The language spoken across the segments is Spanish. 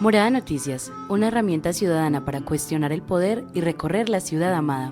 Morada Noticias, una herramienta ciudadana para cuestionar el poder y recorrer la ciudad amada.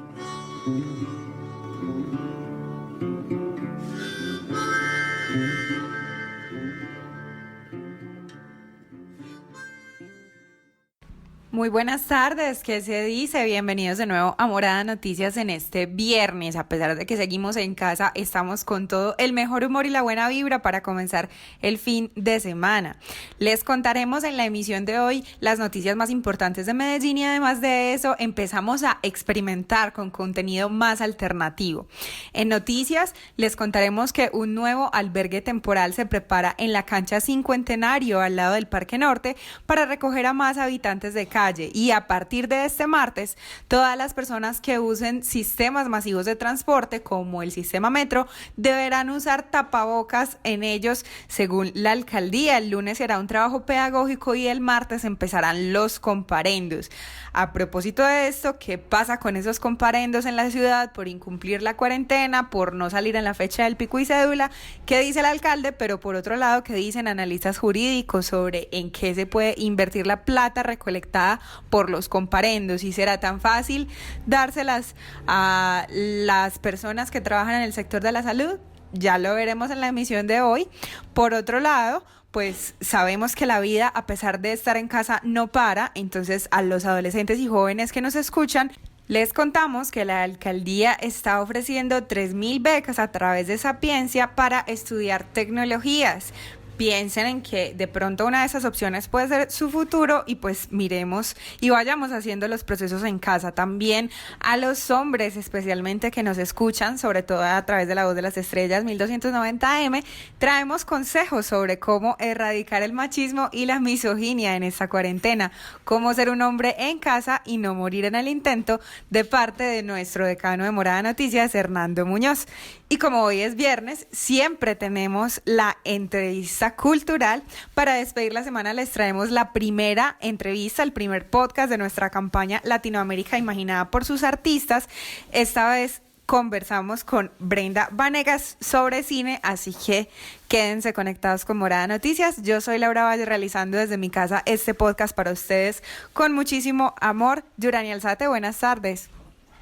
Muy buenas tardes, ¿qué se dice? Bienvenidos de nuevo a Morada Noticias en este viernes. A pesar de que seguimos en casa, estamos con todo el mejor humor y la buena vibra para comenzar el fin de semana. Les contaremos en la emisión de hoy las noticias más importantes de Medellín y además de eso empezamos a experimentar con contenido más alternativo. En noticias les contaremos que un nuevo albergue temporal se prepara en la cancha Cincuentenario al lado del Parque Norte para recoger a más habitantes de calle, y a partir de este martes todas las personas que usen sistemas masivos de transporte como el sistema metro deberán usar tapabocas en ellos según la alcaldía. El lunes será un trabajo pedagógico y el martes empezarán los comparendos. A propósito de esto, ¿qué pasa con esos comparendos en la ciudad por incumplir la cuarentena, por no salir en la fecha del pico y cédula? ¿Qué dice el alcalde? Pero por otro lado, ¿qué dicen analistas jurídicos sobre en qué se puede invertir la plata recolectada por los comparendos? ¿Y será tan fácil dárselas a las personas que trabajan en el sector de la salud? Ya lo veremos en la emisión de hoy. Por otro lado, pues sabemos que la vida, a pesar de estar en casa, no para. Entonces, a los adolescentes y jóvenes que nos escuchan, les contamos que la alcaldía está ofreciendo 3.000 becas a través de Sapiencia para estudiar tecnologías. Piensen en que de pronto una de esas opciones puede ser su futuro y pues miremos y vayamos haciendo los procesos en casa. También a los hombres especialmente que nos escuchan, sobre todo a través de La Voz de las Estrellas 1290 AM, traemos consejos sobre cómo erradicar el machismo y la misoginia en esta cuarentena, cómo ser un hombre en casa y no morir en el intento, de parte de nuestro decano de Morada Noticias, Hernando Muñoz. Y como hoy es viernes, siempre tenemos la entrevista cultural. Para despedir la semana les traemos la primera entrevista, el primer podcast de nuestra campaña Latinoamérica Imaginada por sus artistas. Esta vez conversamos con Brenda Vanegas sobre cine, así que quédense conectados con Morada Noticias. Yo soy Laura Valle, realizando desde mi casa este podcast para ustedes con muchísimo amor. Yurani Alzate, buenas tardes.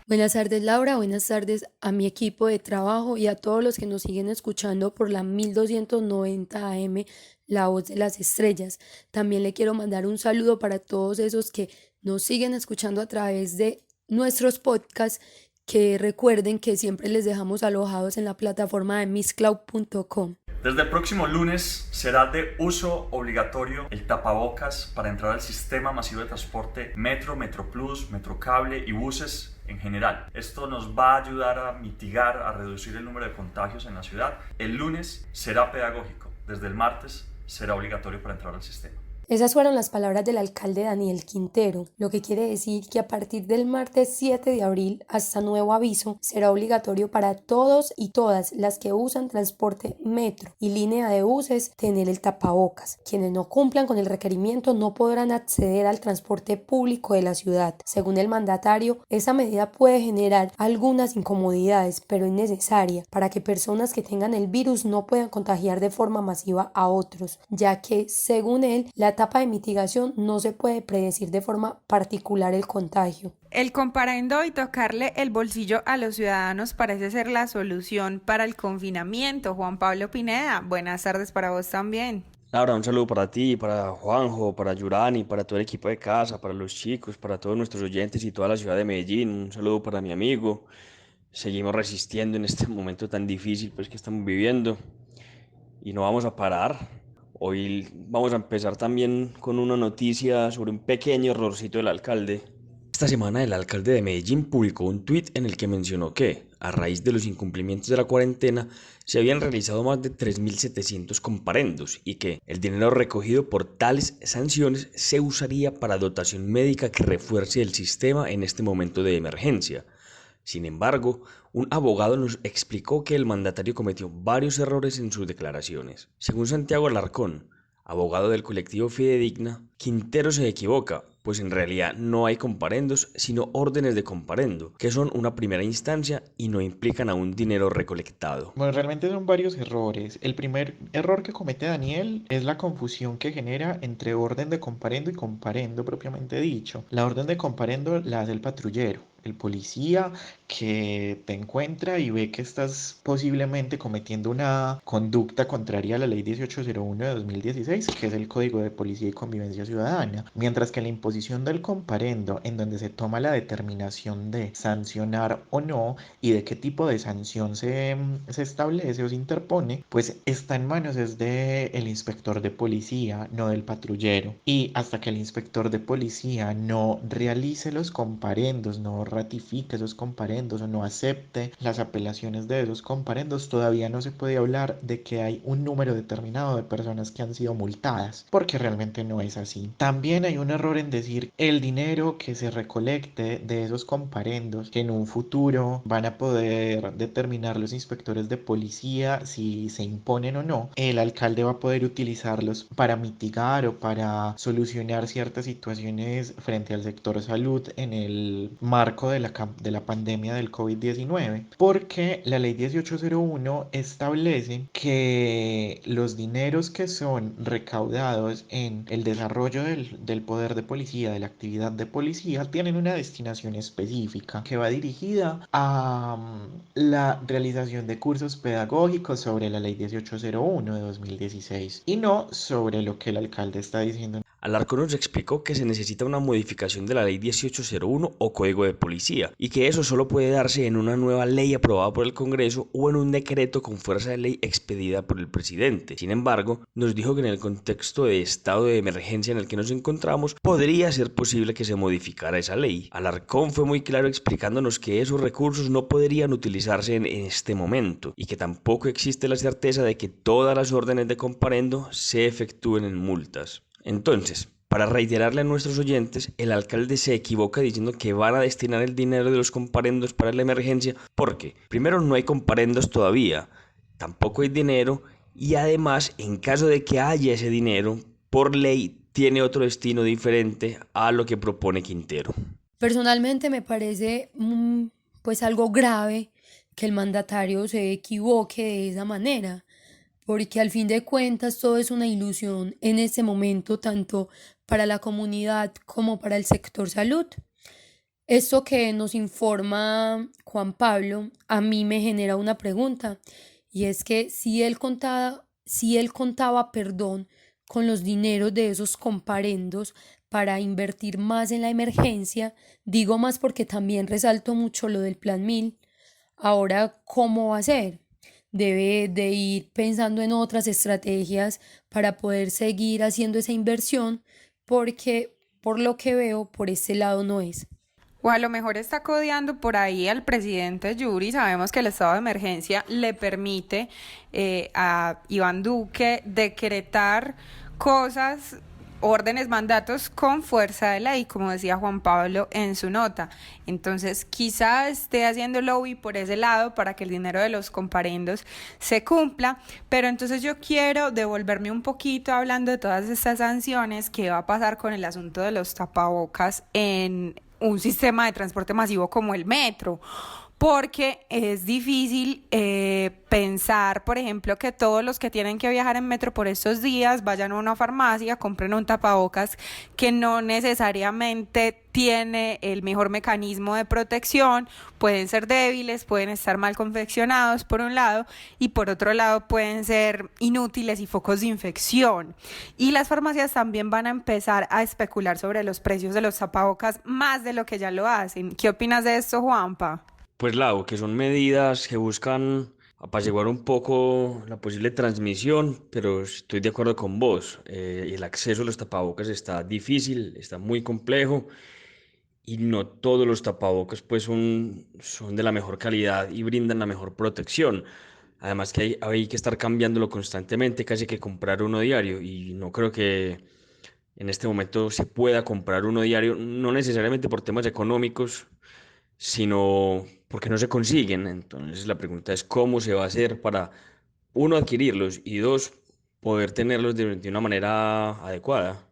Buenas tardes, Laura, buenas tardes a mi equipo de trabajo y a todos los que nos siguen escuchando por la 1290 AM, La Voz de las Estrellas. También le quiero mandar un saludo para todos esos que nos siguen escuchando a través de nuestros podcasts, que recuerden que siempre les dejamos alojados en la plataforma de mixcloud.com. Desde el próximo lunes será de uso obligatorio el tapabocas para entrar al sistema masivo de transporte Metro, Metroplus, Metrocable y buses en general. Esto nos va a ayudar a mitigar, a reducir el número de contagios en la ciudad. El lunes será pedagógico, desde el martes será obligatorio para entrar al sistema. Esas fueron las palabras del alcalde Daniel Quintero, lo que quiere decir que a partir del martes 7 de abril hasta nuevo aviso será obligatorio para todos y todas las que usan transporte metro y línea de buses tener el tapabocas. Quienes no cumplan con el requerimiento no podrán acceder al transporte público de la ciudad. Según el mandatario, esa medida puede generar algunas incomodidades, pero es necesaria para que personas que tengan el virus no puedan contagiar de forma masiva a otros, ya que, según él, la etapa de mitigación no se puede predecir de forma particular el contagio. El comparendo y tocarle el bolsillo a los ciudadanos parece ser la solución para el confinamiento. Juan Pablo Pineda, buenas tardes para vos también. Laura, un saludo para ti, para Juanjo, para Yurani, para todo el equipo de casa, para los chicos, para todos nuestros oyentes y toda la ciudad de Medellín. Un saludo para mi amigo. Seguimos resistiendo en este momento tan difícil pues, que estamos viviendo y no vamos a parar. Hoy vamos a empezar también con una noticia sobre un pequeño errorcito del alcalde. Esta semana el alcalde de Medellín publicó un tuit en el que mencionó que, a raíz de los incumplimientos de la cuarentena, se habían realizado más de 3.700 comparendos y que el dinero recogido por tales sanciones se usaría para dotación médica que refuerce el sistema en este momento de emergencia. Sin embargo, un abogado nos explicó que el mandatario cometió varios errores en sus declaraciones. Según Santiago Alarcón, abogado del colectivo Fidedigna, Quintero se equivoca, pues en realidad no hay comparendos, sino órdenes de comparendo, que son una primera instancia y no implican aún dinero recolectado. Bueno, realmente son varios errores. El primer error que comete Daniel es la confusión que genera entre orden de comparendo y comparendo propiamente dicho. La orden de comparendo la hace el patrullero, el policía que te encuentra y ve que estás posiblemente cometiendo una conducta contraria a la ley 1801 de 2016, que es el Código de Policía y Convivencia Ciudadana. Mientras que la imposición del comparendo, en donde se toma la determinación de sancionar o no y de qué tipo de sanción se establece o se interpone, pues está en manos es del inspector de policía, no del patrullero. Y hasta que el inspector de policía no realice los comparendos, no ratifique esos comparendos o no acepte las apelaciones de esos comparendos, todavía no se puede hablar de que hay un número determinado de personas que han sido multadas, porque realmente no es así. También hay un error en decir el dinero que se recolecte de esos comparendos, que en un futuro van a poder determinar los inspectores de policía si se imponen o no, el alcalde va a poder utilizarlos para mitigar o para solucionar ciertas situaciones frente al sector salud en el marco de la pandemia del COVID-19, porque la ley 1801 establece que los dineros que son recaudados en el desarrollo del poder de policía, de la actividad de policía, tienen una destinación específica que va dirigida a la realización de cursos pedagógicos sobre la ley 1801 de 2016 y no sobre lo que el alcalde está diciendo. Alarcón nos explicó que se necesita una modificación de la ley 1801 o Código de Policía y que eso solo puede darse en una nueva ley aprobada por el Congreso o en un decreto con fuerza de ley expedida por el presidente. Sin embargo, nos dijo que en el contexto de estado de emergencia en el que nos encontramos podría ser posible que se modificara esa ley. Alarcón fue muy claro explicándonos que esos recursos no podrían utilizarse en este momento y que tampoco existe la certeza de que todas las órdenes de comparendo se efectúen en multas. Entonces, para reiterarle a nuestros oyentes, el alcalde se equivoca diciendo que van a destinar el dinero de los comparendos para la emergencia porque, primero, no hay comparendos todavía, tampoco hay dinero y además, en caso de que haya ese dinero, por ley tiene otro destino diferente a lo que propone Quintero. Personalmente me parece pues algo grave que el mandatario se equivoque de esa manera, porque al fin de cuentas todo es una ilusión en este momento, tanto para la comunidad como para el sector salud. Esto que nos informa Juan Pablo a mí me genera una pregunta, y es que si él contaba, con los dineros de esos comparendos para invertir más en la emergencia, digo más porque también resalto mucho lo del Plan 1000, ahora ¿cómo va a ser? Debe de ir pensando en otras estrategias para poder seguir haciendo esa inversión, porque por lo que veo, por ese lado no es. O a lo mejor está codeando por ahí al presidente Yuri. Sabemos que el estado de emergencia le permite a Iván Duque decretar cosas, órdenes, mandatos con fuerza de ley, como decía Juan Pablo en su nota. Entonces, quizá esté haciendo lobby por ese lado para que el dinero de los comparendos se cumpla, pero entonces yo quiero devolverme un poquito hablando de todas estas sanciones. ¿Qué va a pasar con el asunto de los tapabocas en un sistema de transporte masivo como el metro? Porque es difícil pensar, por ejemplo, que todos los que tienen que viajar en metro por estos días vayan a una farmacia, compren un tapabocas que no necesariamente tiene el mejor mecanismo de protección, pueden ser débiles, pueden estar mal confeccionados por un lado y por otro lado pueden ser inútiles y focos de infección. Y las farmacias también van a empezar a especular sobre los precios de los tapabocas más de lo que ya lo hacen. ¿Qué opinas de esto, Juanpa? Pues Lau, que son medidas que buscan apaciguar un poco la posible transmisión, pero estoy de acuerdo con vos. El acceso a los tapabocas está difícil, está muy complejo y no todos los tapabocas pues son de la mejor calidad y brindan la mejor protección. Además que hay que estar cambiándolo constantemente, casi que comprar uno diario, y no creo que en este momento se pueda comprar uno diario, no necesariamente por temas económicos, sino porque no se consiguen. Entonces la pregunta es cómo se va a hacer para, uno, adquirirlos y dos, poder tenerlos de una manera adecuada.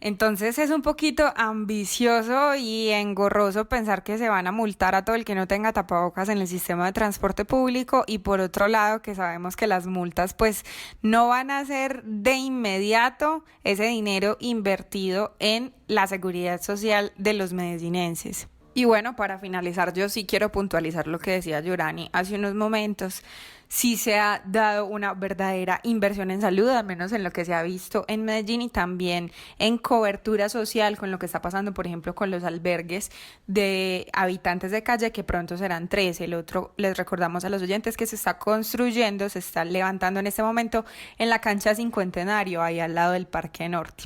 Entonces es un poquito ambicioso y engorroso pensar que se van a multar a todo el que no tenga tapabocas en el sistema de transporte público, y por otro lado que sabemos que las multas pues no van a ser de inmediato ese dinero invertido en la seguridad social de los medellinenses. Y bueno, para finalizar, yo sí quiero puntualizar lo que decía Yorani hace unos momentos. Sí se ha dado una verdadera inversión en salud, al menos en lo que se ha visto en Medellín, y también en cobertura social con lo que está pasando, por ejemplo, con los albergues de habitantes de calle, que pronto serán 13. El otro, les recordamos a los oyentes que se está construyendo, se está levantando en este momento en la cancha Cincuentenario, ahí al lado del Parque Norte.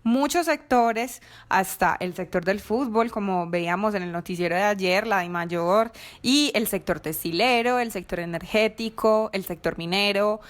Muchos sectores, hasta el sector del fútbol, como veíamos en el noticiero de ayer, la DIMAYOR, y el sector textilero, el sector energético, el sector minero,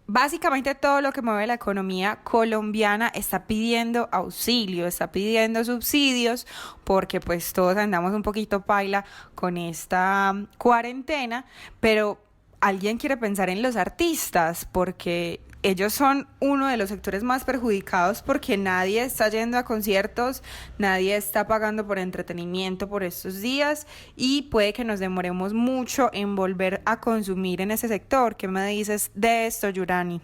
básicamente todo lo que mueve la economía colombiana está pidiendo auxilio, está pidiendo subsidios, porque pues todos andamos un poquito paila con esta cuarentena, pero alguien quiere pensar en los artistas, porque ellos son uno de los sectores más perjudicados, porque nadie está yendo a conciertos, nadie está pagando por entretenimiento por estos días, y puede que nos demoremos mucho en volver a consumir en ese sector. ¿Qué me dices de esto, Yurani?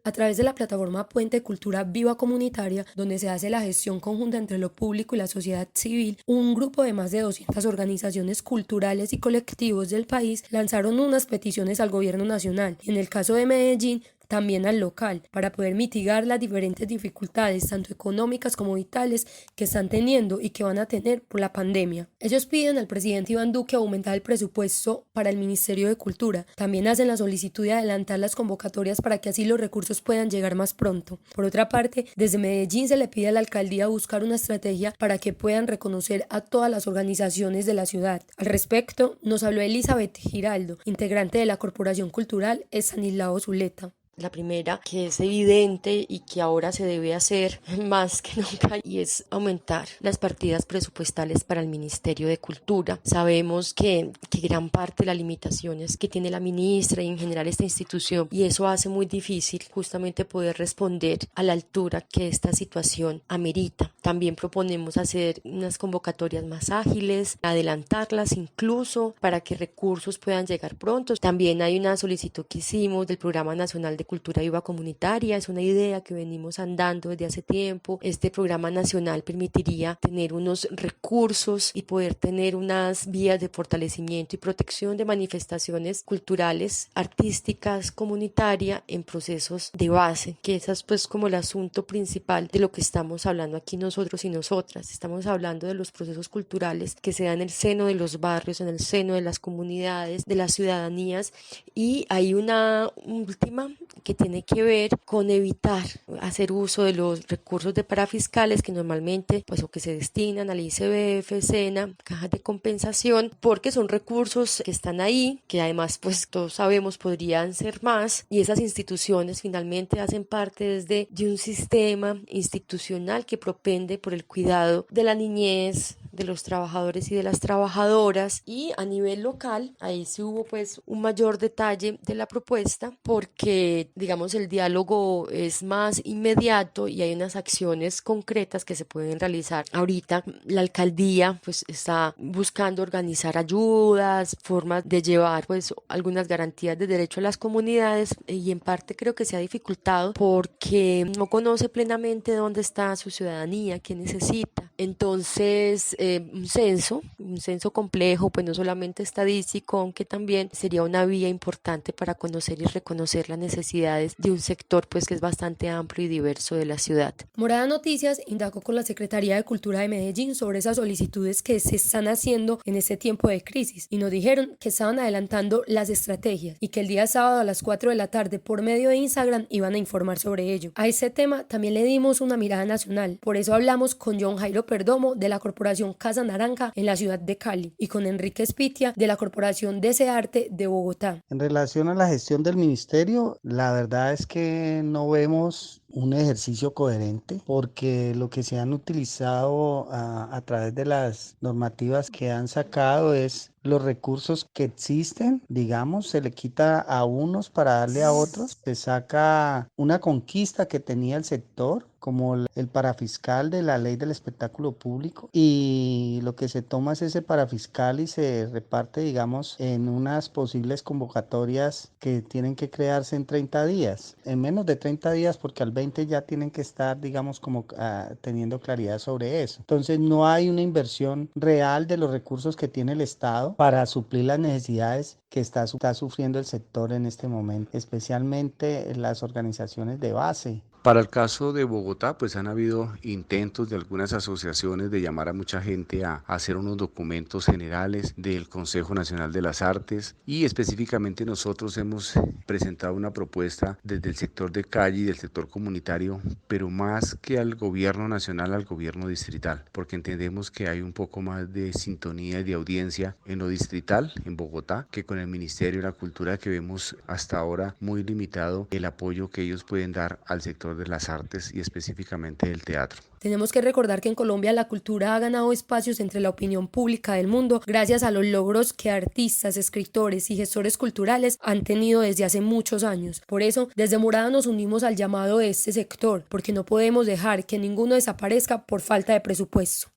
A través de la plataforma Puente Cultura Viva Comunitaria, donde se hace la gestión conjunta entre lo público y la sociedad civil, un grupo de más de 200 organizaciones culturales y colectivos del país lanzaron unas peticiones al gobierno nacional, y en el caso de Medellín, también al local, para poder mitigar las diferentes dificultades, tanto económicas como vitales, que están teniendo y que van a tener por la pandemia. Ellos piden al presidente Iván Duque aumentar el presupuesto para el Ministerio de Cultura. También hacen la solicitud de adelantar las convocatorias para que así los recursos puedan llegar más pronto. Por otra parte, desde Medellín se le pide a la alcaldía buscar una estrategia para que puedan reconocer a todas las organizaciones de la ciudad. Al respecto, nos habló Elizabeth Giraldo, integrante de la Corporación Cultural Estanislao Zuleta. La primera, que es evidente y que ahora se debe hacer más que nunca, y es aumentar las partidas presupuestales para el Ministerio de Cultura. Sabemos que gran parte de las limitaciones que tiene la ministra y en general esta institución, y eso hace muy difícil justamente poder responder a la altura que esta situación amerita. También proponemos hacer unas convocatorias más ágiles, adelantarlas incluso para que recursos puedan llegar pronto. También hay una solicitud que hicimos del Programa Nacional de Cultura Viva Comunitaria. Es una idea que venimos andando desde hace tiempo. Este programa nacional permitiría tener unos recursos y poder tener unas vías de fortalecimiento y protección de manifestaciones culturales, artísticas, comunitarias en procesos de base, que ese es pues como el asunto principal de lo que estamos hablando aquí nosotros y nosotras. Estamos hablando de los procesos culturales que se dan en el seno de los barrios, en el seno de las comunidades, de las ciudadanías, y hay una última que tiene que ver con evitar hacer uso de los recursos de parafiscales que normalmente pues o que se destinan al ICBF, SENA, cajas de compensación, porque son recursos que están ahí, que además pues todos sabemos podrían ser más, y esas instituciones finalmente hacen parte de un sistema institucional que propende por el cuidado de la niñez, de los trabajadores y de las trabajadoras. Y a nivel local, ahí sí hubo pues un mayor detalle de la propuesta, porque digamos el diálogo es más inmediato y hay unas acciones concretas que se pueden realizar. Ahorita la alcaldía pues está buscando organizar ayudas, formas de llevar pues algunas garantías de derecho a las comunidades, y en parte creo que se ha dificultado porque no conoce plenamente dónde está su ciudadanía, qué necesita. Entonces un censo complejo, pues no solamente estadístico, aunque también sería una vía importante para conocer y reconocer las necesidades de un sector pues que es bastante amplio y diverso de la ciudad. Morada Noticias indagó con la Secretaría de Cultura de Medellín sobre esas solicitudes que se están haciendo en este tiempo de crisis, y nos dijeron que estaban adelantando las estrategias y que el día sábado a las 4 de la tarde por medio de Instagram iban a informar sobre ello. A este tema también le dimos una mirada nacional, por eso hablamos con John Jairo Perdomo de la Corporación Casa Naranja en la ciudad de Cali y con Enrique Spitia de la Corporación Desearte de Bogotá. En relación a la gestión del ministerio, la verdad es que no vemos un ejercicio coherente porque lo que se han utilizado a través de las normativas que han sacado es los recursos que existen, digamos, se le quita a unos para darle a otros, se saca una conquista que tenía el sector, como el parafiscal de la ley del espectáculo público, y lo que se toma es ese parafiscal y se reparte, digamos, en unas posibles convocatorias que tienen que crearse en 30 días, en menos de 30 días, porque al 20 ya tienen que estar, digamos, como teniendo claridad sobre eso. Entonces no hay una inversión real de los recursos que tiene el Estado para suplir las necesidades que está sufriendo el sector en este momento, especialmente las organizaciones de base. Para el caso de Bogotá, pues han habido intentos de algunas asociaciones de llamar a mucha gente a hacer unos documentos generales del Consejo Nacional de las Artes, y específicamente nosotros hemos presentado una propuesta desde el sector de calle y del sector comunitario, pero más que al gobierno nacional, al gobierno distrital, porque entendemos que hay un poco más de sintonía y de audiencia en lo distrital, en Bogotá, que con el Ministerio de la Cultura, que vemos hasta ahora muy limitado el apoyo que ellos pueden dar al sector de las artes y específicamente del teatro. Tenemos que recordar que en Colombia la cultura ha ganado espacios entre la opinión pública del mundo gracias a los logros que artistas, escritores y gestores culturales han tenido desde hace muchos años. Por eso, desde Morada nos unimos al llamado de este sector, porque no podemos dejar que ninguno desaparezca por falta de presupuesto.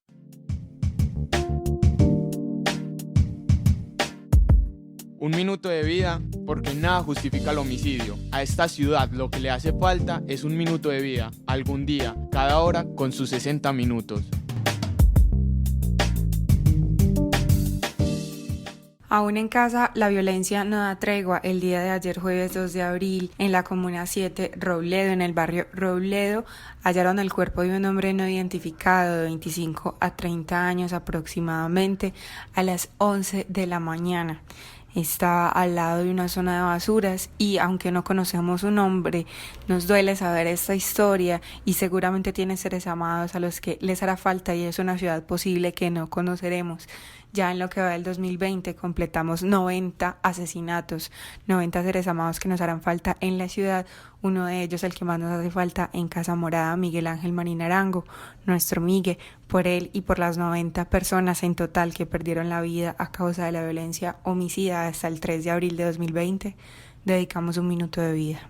Un minuto de vida, porque nada justifica el homicidio. A esta ciudad lo que le hace falta es un minuto de vida, algún día, cada hora con sus 60 minutos. Aún en casa, la violencia no da tregua. El día de ayer, jueves 2 de abril, en la Comuna 7, Robledo, en el barrio Robledo, hallaron el cuerpo de un hombre no identificado de 25 a 30 años aproximadamente a las 11 de la mañana. Está al lado de una zona de basuras y aunque no conocemos su nombre, nos duele saber esta historia y seguramente tiene seres amados a los que les hará falta y es una ciudad posible que no conoceremos. Ya en lo que va del 2020 completamos 90 asesinatos, 90 seres amados que nos harán falta en la ciudad. Uno de ellos, el que más nos hace falta en Casa Morada, Miguel Ángel Marín Arango, nuestro Migue. Por él y por las 90 personas en total que perdieron la vida a causa de la violencia homicida hasta el 3 de abril de 2020, dedicamos un minuto de vida.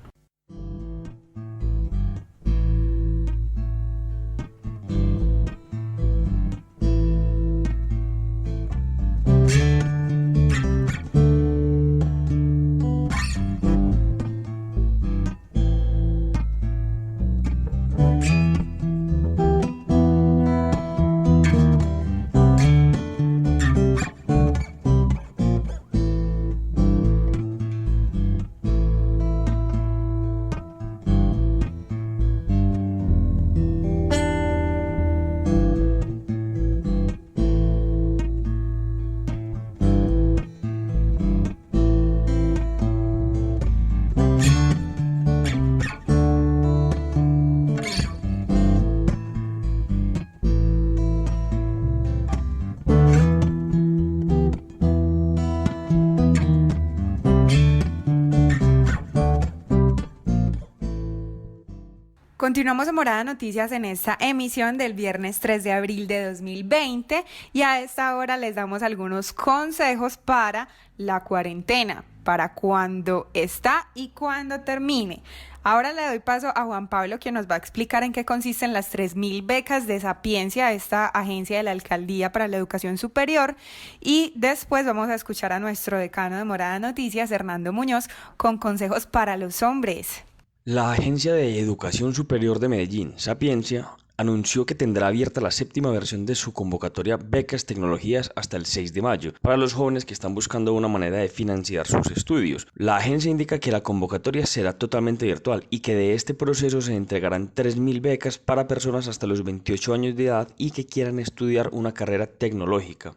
Continuamos en Morada Noticias en esta emisión del viernes 3 de abril de 2020 y a esta hora les damos algunos consejos para la cuarentena, para cuando está y cuando termine. Ahora le doy paso a Juan Pablo, quien nos va a explicar en qué consisten las 3.000 becas de Sapiencia, esta agencia de la Alcaldía para la Educación Superior, y después vamos a escuchar a nuestro decano de Morada Noticias, Hernando Muñoz, con consejos para los hombres. La Agencia de Educación Superior de Medellín, Sapiencia, anunció que tendrá abierta la 7ª versión de su convocatoria Becas Tecnologías hasta el 6 de mayo para los jóvenes que están buscando una manera de financiar sus estudios. La agencia indica que la convocatoria será totalmente virtual y que de este proceso se entregarán 3.000 becas para personas hasta los 28 años de edad y que quieran estudiar una carrera tecnológica.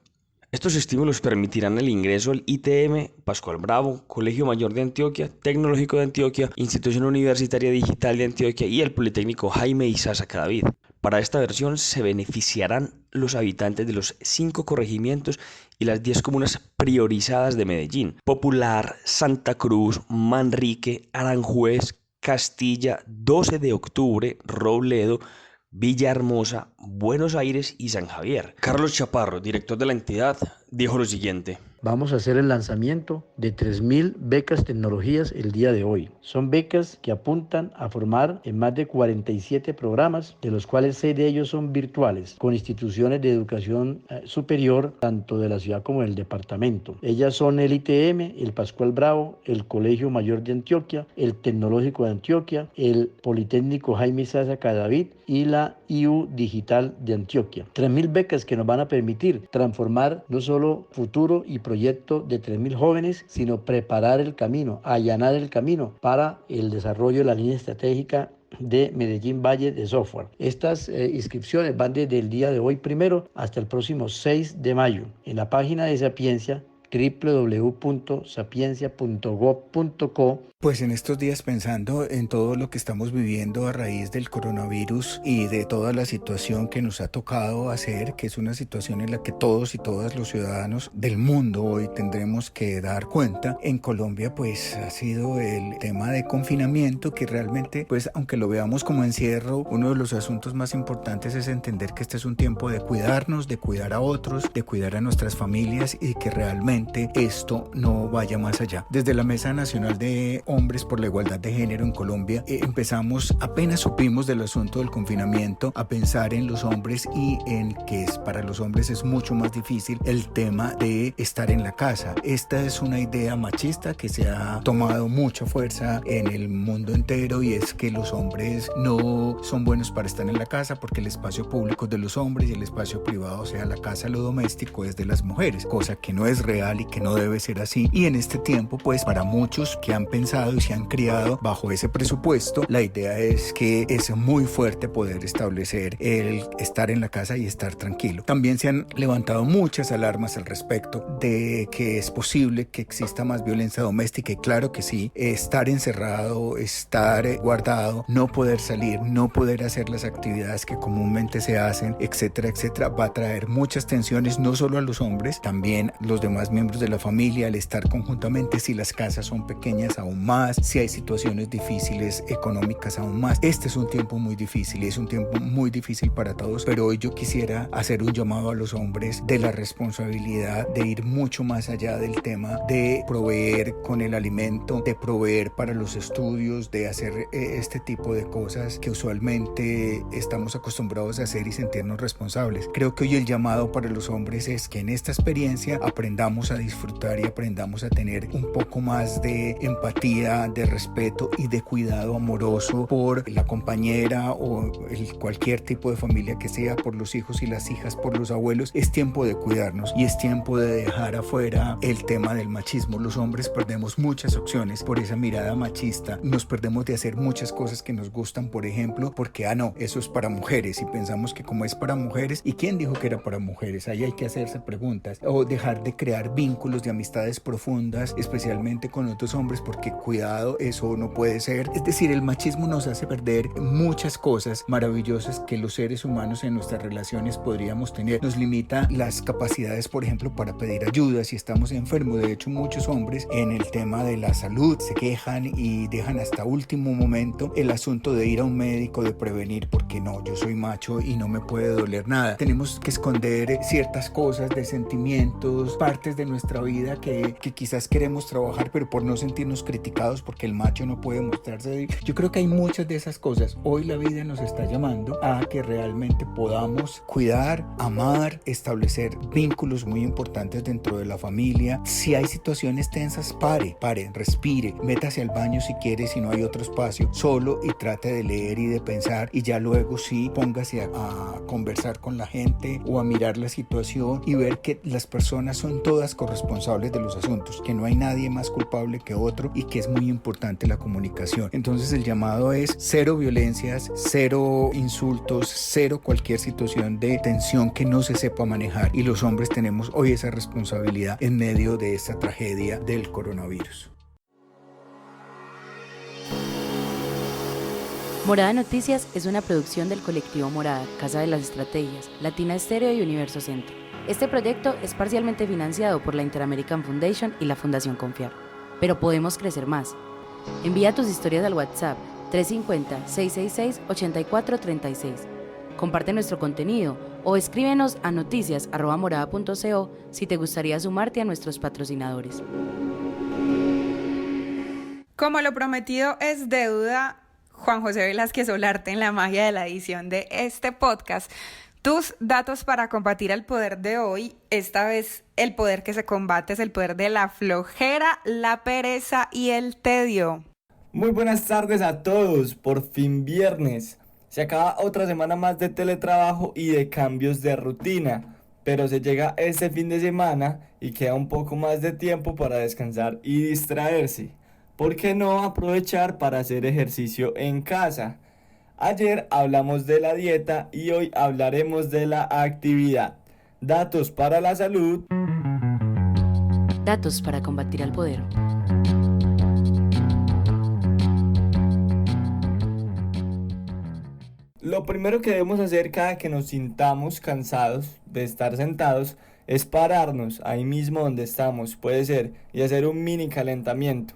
Estos estímulos permitirán el ingreso al ITM, Pascual Bravo, Colegio Mayor de Antioquia, Tecnológico de Antioquia, Institución Universitaria Digital de Antioquia y el Politécnico Jaime Isaza Cadavid. Para esta versión se beneficiarán los habitantes de los 5 corregimientos y las 10 comunas priorizadas de Medellín: Popular, Santa Cruz, Manrique, Aranjuez, Castilla, 12 de octubre, Robledo, Villahermosa, Buenos Aires y San Javier. Carlos Chaparro, director de la entidad, dijo lo siguiente. Vamos a hacer el lanzamiento de 3.000 becas tecnologías el día de hoy. Son becas que apuntan a formar en más de 47 programas, de los cuales 6 de ellos son virtuales, con instituciones de educación superior, tanto de la ciudad como del departamento. Ellas son el ITM, el Pascual Bravo, el Colegio Mayor de Antioquia, el Tecnológico de Antioquia, el Politécnico Jaime Sasa Cadavid y la IU Digital de Antioquia. 3.000 becas que nos van a permitir transformar no solo futuro y proyecto de 3.000 jóvenes, sino preparar el camino, allanar el camino para el desarrollo de la línea estratégica de Medellín Valle de software. Estas inscripciones van desde el día de hoy primero hasta el próximo 6 de mayo. En la página de Sapiencia, www.sapiencia.gov.co. Pues en estos días, pensando en todo lo que estamos viviendo a raíz del coronavirus y de toda la situación que nos ha tocado hacer, que es una situación en la que todos y todas los ciudadanos del mundo hoy tendremos que dar cuenta, en Colombia pues ha sido el tema de confinamiento, que realmente, pues aunque lo veamos como encierro, uno de los asuntos más importantes es entender que este es un tiempo de cuidarnos, de cuidar a otros, de cuidar a nuestras familias y que realmente esto no vaya más allá. Desde la Mesa Nacional de Hombres por la Igualdad de Género en Colombia, empezamos, apenas supimos del asunto del confinamiento, a pensar en los hombres y en que para los hombres es mucho más difícil el tema de estar en la casa. Esta es una idea machista que se ha tomado mucha fuerza en el mundo entero, y es que los hombres no son buenos para estar en la casa porque el espacio público es de los hombres y el espacio privado, o sea, la casa, lo doméstico, es de las mujeres, cosa que no es real y que no debe ser así. Y en este tiempo, pues para muchos que han pensado y se han criado bajo ese presupuesto, la idea es que es muy fuerte poder establecer el estar en la casa y estar tranquilo. También se han levantado muchas alarmas al respecto de que es posible que exista más violencia doméstica, y claro que sí, estar encerrado, estar guardado, no poder salir, no poder hacer las actividades que comúnmente se hacen, etcétera, etcétera, va a traer muchas tensiones, no solo a los hombres, también los demás miembros de la familia, al estar conjuntamente, si las casas son pequeñas aún más, si hay situaciones difíciles económicas aún más. Este es un tiempo muy difícil y es un tiempo muy difícil para todos, pero hoy yo quisiera hacer un llamado a los hombres de la responsabilidad de ir mucho más allá del tema de proveer con el alimento, de proveer para los estudios, de hacer este tipo de cosas que usualmente estamos acostumbrados a hacer y sentirnos responsables. Creo que hoy el llamado para los hombres es que en esta experiencia aprendamos a disfrutar y aprendamos a tener un poco más de empatía, de respeto y de cuidado amoroso por la compañera o cualquier tipo de familia que sea, por los hijos y las hijas, por los abuelos. Es tiempo de cuidarnos y es tiempo de dejar afuera el tema del machismo. Los hombres perdemos muchas opciones por esa mirada machista, nos perdemos de hacer muchas cosas que nos gustan, por ejemplo, porque no, eso es para mujeres, y pensamos que como es para mujeres, ¿y quién dijo que era para mujeres? Ahí hay que hacerse preguntas, o dejar de crear vínculos de amistades profundas, especialmente con otros hombres, porque cuidado, eso no puede ser. Es decir, el machismo nos hace perder muchas cosas maravillosas que los seres humanos en nuestras relaciones podríamos tener. Nos limita las capacidades, por ejemplo, para pedir ayuda si estamos enfermos. De hecho, muchos hombres en el tema de la salud se quejan y dejan hasta último momento el asunto de ir a un médico, de prevenir, porque no, yo soy macho y no me puede doler nada. Tenemos que esconder ciertas cosas de sentimientos, partes de nuestra vida que quizás queremos trabajar, pero por no sentirnos criticados porque el macho no puede mostrarse débil. Yo creo que hay muchas de esas cosas. Hoy la vida nos está llamando a que realmente podamos cuidar, amar, establecer vínculos muy importantes dentro de la familia. Si hay situaciones tensas, pare, respire, métase al baño si quiere, si no hay otro espacio, solo, y trate de leer y de pensar, y ya luego sí, póngase a conversar con la gente o a mirar la situación y ver que las personas son todas corresponsables de los asuntos, que no hay nadie más culpable que otro y que es muy importante la comunicación. Entonces el llamado es cero violencias, cero insultos, cero cualquier situación de tensión que no se sepa manejar, y los hombres tenemos hoy esa responsabilidad en medio de esta tragedia del coronavirus. Morada Noticias es una producción del colectivo Morada, Casa de las Estrategias, Latina Estéreo y Universo Centro. Este proyecto es parcialmente financiado por la Inter-American Foundation y la Fundación Confiar. Pero podemos crecer más. Envía tus historias al WhatsApp 350-666-8436. Comparte nuestro contenido o escríbenos a noticias@morada.co si te gustaría sumarte a nuestros patrocinadores. Como lo prometido es deuda, Juan José Velázquez Olarte, en la magia de la edición de este podcast, tus datos para combatir el poder de hoy. Esta vez el poder que se combate es el poder de la flojera, la pereza y el tedio. Muy buenas tardes a todos, por fin viernes. Se acaba otra semana más de teletrabajo y de cambios de rutina, pero se llega este fin de semana y queda un poco más de tiempo para descansar y distraerse. ¿Por qué no aprovechar para hacer ejercicio en casa? Ayer hablamos de la dieta y hoy hablaremos de la actividad. Datos para la salud. Datos para combatir al poder. Lo primero que debemos hacer cada que nos sintamos cansados de estar sentados es pararnos ahí mismo donde estamos, puede ser, y hacer un mini calentamiento.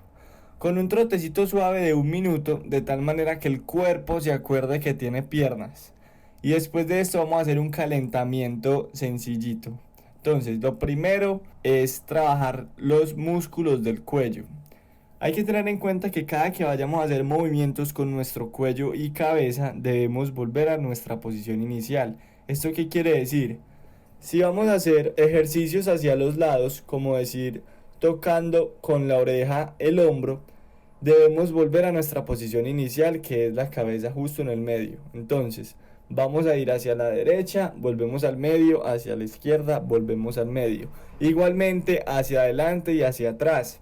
Con un trotecito suave de 1 minuto, de tal manera que el cuerpo se acuerde que tiene piernas. Y después de esto vamos a hacer un calentamiento sencillito. Entonces, lo primero es trabajar los músculos del cuello. Hay que tener en cuenta que cada que vayamos a hacer movimientos con nuestro cuello y cabeza, debemos volver a nuestra posición inicial. ¿Esto qué quiere decir? Si vamos a hacer ejercicios hacia los lados, como decir, tocando con la oreja el hombro, debemos volver a nuestra posición inicial, que es la cabeza justo en el medio. Entonces, vamos a ir hacia la derecha, volvemos al medio, hacia la izquierda, volvemos al medio. Igualmente hacia adelante y hacia atrás.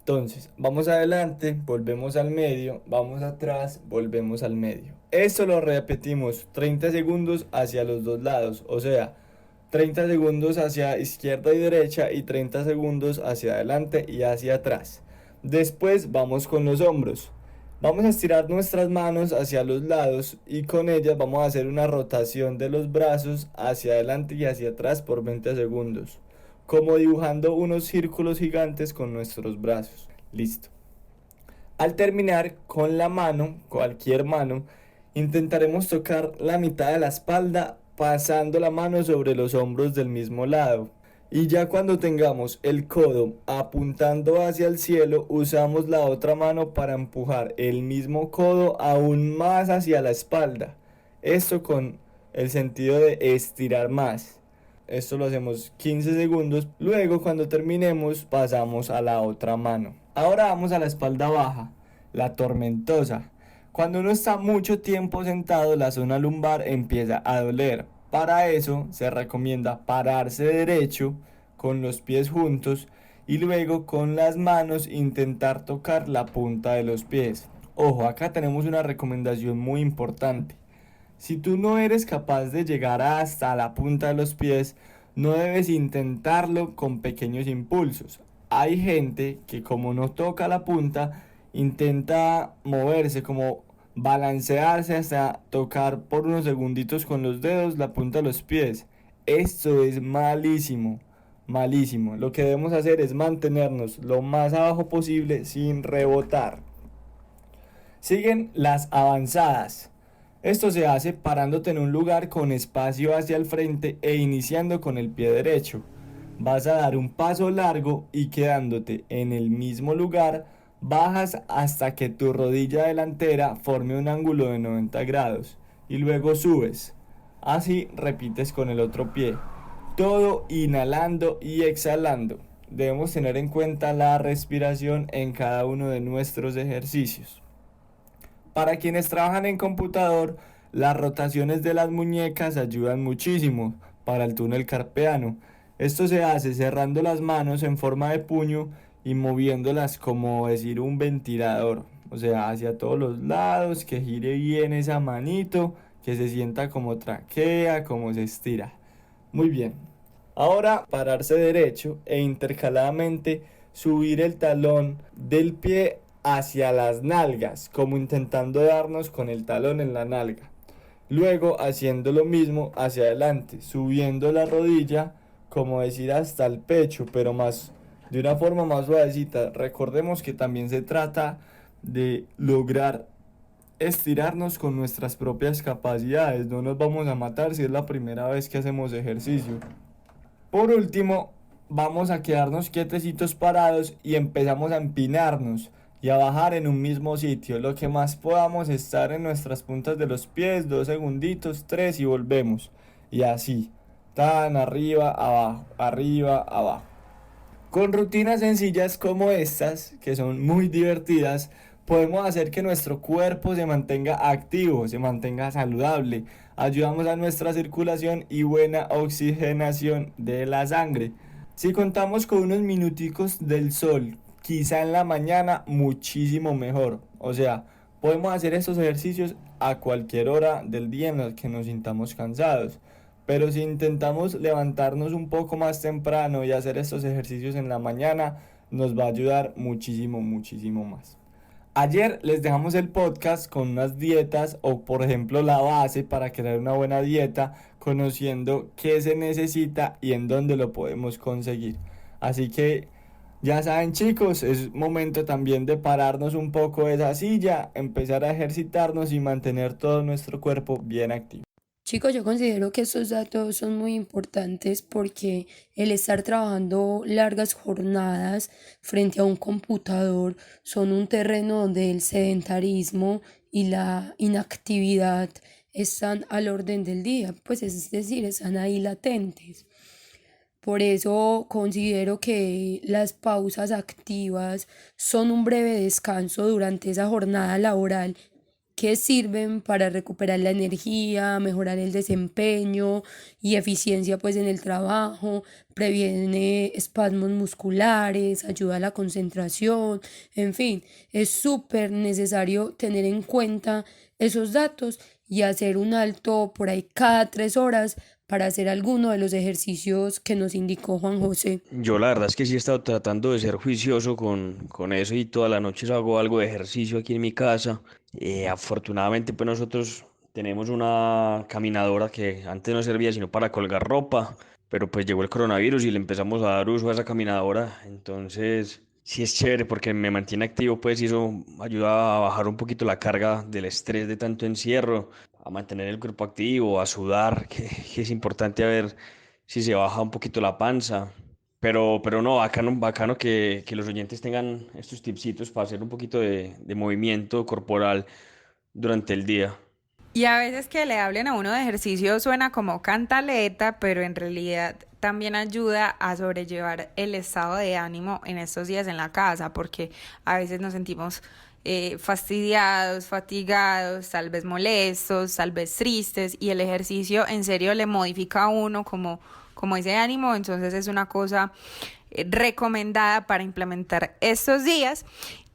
Entonces, vamos adelante, volvemos al medio, vamos atrás, volvemos al medio. Esto lo repetimos 30 segundos hacia los dos lados, o sea, 30 segundos hacia izquierda y derecha y 30 segundos hacia adelante y hacia atrás. Después vamos con los hombros. Vamos a estirar nuestras manos hacia los lados y con ellas vamos a hacer una rotación de los brazos hacia adelante y hacia atrás por 20 segundos. Como dibujando unos círculos gigantes con nuestros brazos. Listo. Al terminar, con la mano, cualquier mano, intentaremos tocar la mitad de la espalda pasando la mano sobre los hombros del mismo lado. Y ya cuando tengamos el codo apuntando hacia el cielo, usamos la otra mano para empujar el mismo codo aún más hacia la espalda. Esto con el sentido de estirar más. Esto lo hacemos 15 segundos. Luego, cuando terminemos, pasamos a la otra mano. Ahora vamos a la espalda baja, la tormentosa. Cuando uno está mucho tiempo sentado, la zona lumbar empieza a doler. Para eso, se recomienda pararse derecho, con los pies juntos, y luego con las manos intentar tocar la punta de los pies. Ojo, acá tenemos una recomendación muy importante. Si tú no eres capaz de llegar hasta la punta de los pies, no debes intentarlo con pequeños impulsos. Hay gente que como no toca la punta, intenta moverse, como balancearse hasta tocar por unos segunditos con los dedos la punta de los pies. Esto es malísimo, malísimo. Lo que debemos hacer es mantenernos lo más abajo posible sin rebotar. Siguen las avanzadas. Esto se hace parándote en un lugar con espacio hacia el frente e iniciando con el pie derecho. Vas a dar un paso largo y quedándote en el mismo lugar, bajas hasta que tu rodilla delantera forme un ángulo de 90 grados y luego subes. Así repites con el otro pie. Todo inhalando y exhalando. Debemos tener en cuenta la respiración en cada uno de nuestros ejercicios. Para quienes trabajan en computador, las rotaciones de las muñecas ayudan muchísimo para el túnel carpiano. Esto se hace cerrando las manos en forma de puño y moviéndolas como decir un ventilador, o sea, hacia todos los lados, que gire bien esa manito, que se sienta como traquea, como se estira. Muy bien. Ahora pararse derecho e intercaladamente subir el talón del pie hacia las nalgas, como intentando darnos con el talón en la nalga. Luego haciendo lo mismo hacia adelante, subiendo la rodilla, como decir hasta el pecho, pero más de una forma más suavecita. Recordemos que también se trata de lograr estirarnos con nuestras propias capacidades, no nos vamos a matar si es la primera vez que hacemos ejercicio. Por último, vamos a quedarnos quietecitos parados y empezamos a empinarnos y a bajar en un mismo sitio, lo que más podamos, estar en nuestras puntas de los pies, 2 segunditos, 3 y volvemos. Y así, tan arriba, abajo. Con rutinas sencillas como estas, que son muy divertidas, podemos hacer que nuestro cuerpo se mantenga activo, se mantenga saludable. Ayudamos a nuestra circulación y buena oxigenación de la sangre. Si contamos con unos minuticos del sol, quizá en la mañana, muchísimo mejor. O sea, podemos hacer estos ejercicios a cualquier hora del día en la que nos sintamos cansados. Pero si intentamos levantarnos un poco más temprano y hacer estos ejercicios en la mañana, nos va a ayudar muchísimo más. Ayer les dejamos el podcast con unas dietas o por ejemplo la base para crear una buena dieta, conociendo qué se necesita y en dónde lo podemos conseguir. Así que ya saben, chicos, es momento también de pararnos un poco de esa silla, empezar a ejercitarnos y mantener todo nuestro cuerpo bien activo. Chicos, yo considero que estos datos son muy importantes porque el estar trabajando largas jornadas frente a un computador son un terreno donde el sedentarismo y la inactividad están al orden del día, pues es decir, están ahí latentes. Por eso considero que las pausas activas son un breve descanso durante esa jornada laboral que sirven para recuperar la energía, mejorar el desempeño y eficiencia pues en el trabajo, previene espasmos musculares, ayuda a la concentración, en fin, es súper necesario tener en cuenta esos datos y hacer un alto por ahí cada 3 horas para hacer alguno de los ejercicios que nos indicó Juan José. Yo la verdad es que sí he estado tratando de ser juicioso con eso y todas las noches hago algo de ejercicio aquí en mi casa. Afortunadamente pues nosotros tenemos una caminadora que antes no servía sino para colgar ropa, pero pues llegó el coronavirus y le empezamos a dar uso a esa caminadora, entonces sí es chévere porque me mantiene activo pues y eso ayuda a bajar un poquito la carga del estrés de tanto encierro, a mantener el cuerpo activo, a sudar, que es importante a ver si se baja un poquito la panza. Pero no, bacano que los oyentes tengan estos tipsitos para hacer un poquito de movimiento corporal durante el día. Y a veces que le hablen a uno de ejercicio suena como cantaleta, pero en realidad también ayuda a sobrellevar el estado de ánimo en estos días en la casa, porque a veces nos sentimos fastidiados, fatigados, tal vez molestos, tal vez tristes, y el ejercicio en serio le modifica a uno como ese ánimo, entonces es una cosa recomendada para implementar estos días.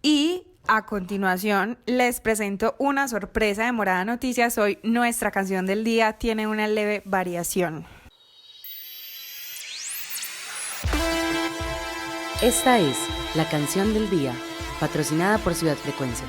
Y a continuación les presento una sorpresa de Morada Noticias. Hoy nuestra canción del día tiene una leve variación. Esta es la canción del día, patrocinada por Ciudad Frecuencia.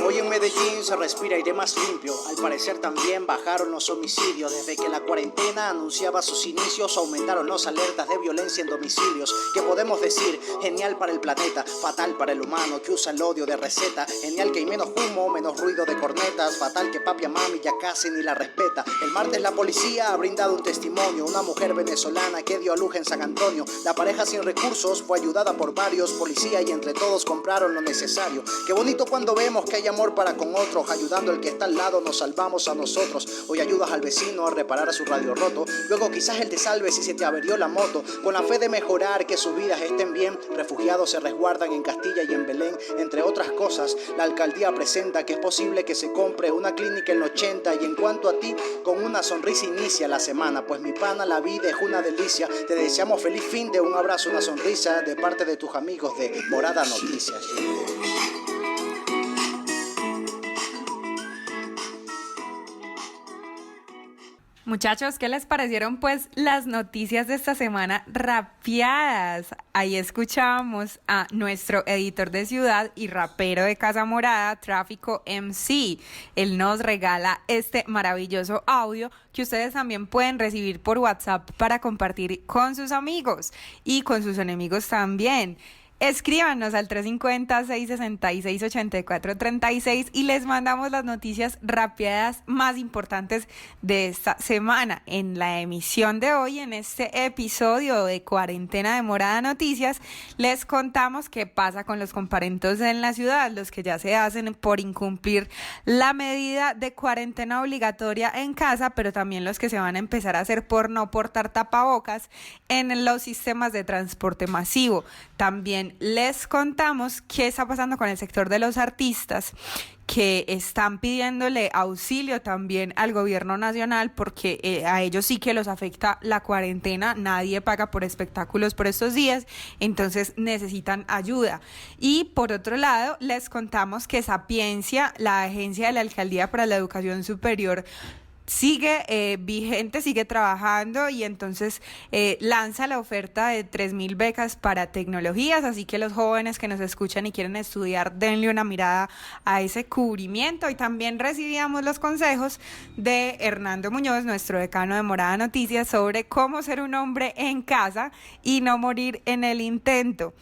Hoy en Medellín se respira aire más limpio. Al parecer también bajaron los homicidios. Desde que la cuarentena anunciaba sus inicios, aumentaron las alertas de violencia en domicilios. ¿Qué podemos decir? Genial para el planeta, fatal para el humano que usa el odio de receta. Genial que hay menos humo, menos ruido de cornetas. Fatal que papi a mami ya casi ni la respeta. El martes la policía ha brindado un testimonio. Una mujer venezolana que dio a luz en San Antonio. La pareja sin recursos fue ayudada por varios policías y entre todos compraron lo necesario. Qué bonito cuando vemos que hay amor para con otros. Ayudando al que está al lado nos salvamos a nosotros. Hoy ayudas al vecino a reparar su radio roto. Luego quizás él te salve si se te averió la moto. Con la fe de mejorar, que sus vidas estén bien. Refugiados se resguardan en Castilla y en Belén. Entre otras cosas, la alcaldía presenta que es posible que se compre una clínica en 80. Y en cuanto a ti, con una sonrisa inicia la semana. Pues mi pana, la vida es una delicia. Te deseamos feliz fin de un abrazo, una sonrisa de parte de tus amigos de Morada Noticias. Muchachos, ¿qué les parecieron pues las noticias de esta semana rapeadas? Ahí escuchamos a nuestro editor de ciudad y rapero de Casa Morada, Tráfico MC. Él nos regala este maravilloso audio que ustedes también pueden recibir por WhatsApp para compartir con sus amigos y con sus enemigos también. Escríbanos al 350-666-8436 y les mandamos las noticias rapeadas más importantes de esta semana. En la emisión de hoy, en este episodio de Cuarentena de Morada Noticias, les contamos qué pasa con los comparendos en la ciudad, los que ya se hacen por incumplir la medida de cuarentena obligatoria en casa, pero también los que se van a empezar a hacer por no portar tapabocas en los sistemas de transporte masivo. También les contamos qué está pasando con el sector de los artistas que están pidiéndole auxilio también al gobierno nacional porque a ellos sí que los afecta la cuarentena, nadie paga por espectáculos por estos días, entonces necesitan ayuda. Y por otro lado, les contamos que Sapiencia, la agencia de la Alcaldía para la Educación Superior, sigue vigente, sigue trabajando y entonces lanza la oferta de 3.000 becas para tecnologías, así que los jóvenes que nos escuchan y quieren estudiar, denle una mirada a ese cubrimiento. Y también recibíamos los consejos de Hernando Muñoz, nuestro decano de Morada Noticias, sobre cómo ser un hombre en casa y no morir en el intento.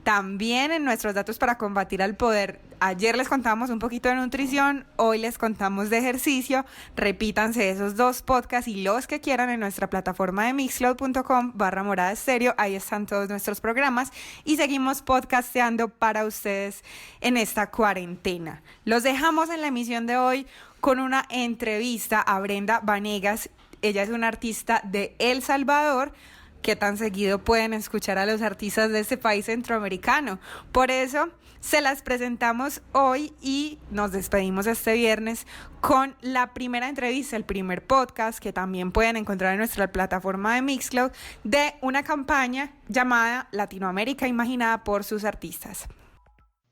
También en nuestros datos para combatir al poder, ayer les contamos un poquito de nutrición, hoy les contamos de ejercicio. Repítanse esos dos podcasts y los que quieran en nuestra plataforma de mixcloud.com/morada estéreo, ahí están todos nuestros programas y seguimos podcasteando para ustedes en esta cuarentena. Los dejamos en la emisión de hoy con una entrevista a Brenda Vanegas. Ella es una artista de El Salvador. ¿Qué tan seguido pueden escuchar a los artistas de este país centroamericano? Por eso se las presentamos hoy y nos despedimos este viernes con la primera entrevista, el primer podcast que también pueden encontrar en nuestra plataforma de Mixcloud, de una campaña llamada Latinoamérica Imaginada por sus artistas.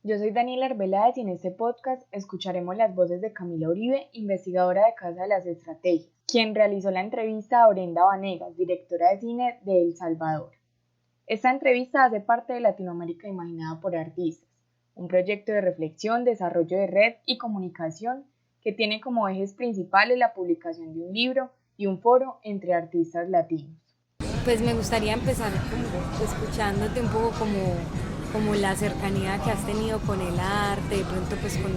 Yo soy Daniela Arbeláez y en este podcast escucharemos las voces de Camila Uribe, investigadora de Casa de las Estrategias, quien realizó la entrevista a Brenda Vanegas, directora de cine de El Salvador. Esta entrevista hace parte de Latinoamérica Imaginada por Artistas, un proyecto de reflexión, desarrollo de red y comunicación que tiene como ejes principales la publicación de un libro y un foro entre artistas latinos. Pues me gustaría empezar escuchándote un poco como la cercanía que has tenido con el arte, de pronto pues con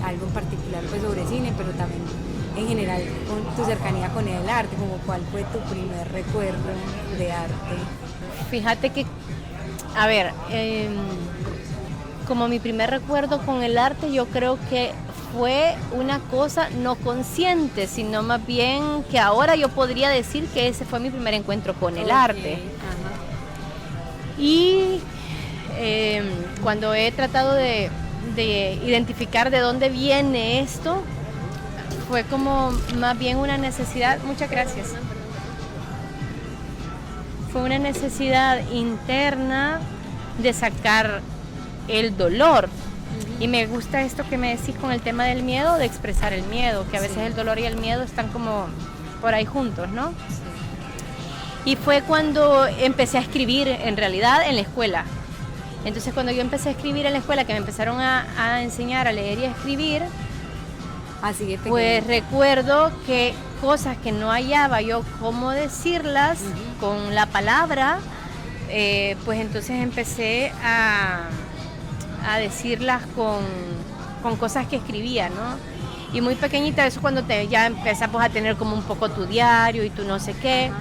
algo en particular pues sobre cine, pero también en general con tu cercanía con el arte, como cuál fue tu primer recuerdo de arte. Fíjate que, a ver, como mi primer recuerdo con el arte, yo creo que fue una cosa no consciente, sino más bien que ahora yo podría decir que ese fue mi primer encuentro con el arte. Ajá. Y cuando he tratado de identificar de dónde viene esto, fue como más bien una necesidad, muchas gracias, fue una necesidad interna de sacar el dolor. Y me gusta esto que me decís con el tema del miedo, de expresar el miedo, que a veces el dolor y el miedo están como por ahí juntos, ¿no? Y fue cuando empecé a escribir, en realidad, en la escuela. Entonces, cuando yo empecé a escribir en la escuela, que me empezaron a enseñar a leer y a escribir, pues recuerdo que cosas que no hallaba yo cómo decirlas con la palabra, pues entonces empecé a decirlas con cosas que escribía, ¿no? Y muy pequeñita, eso cuando ya empezamos a tener como un poco tu diario y tu no sé qué.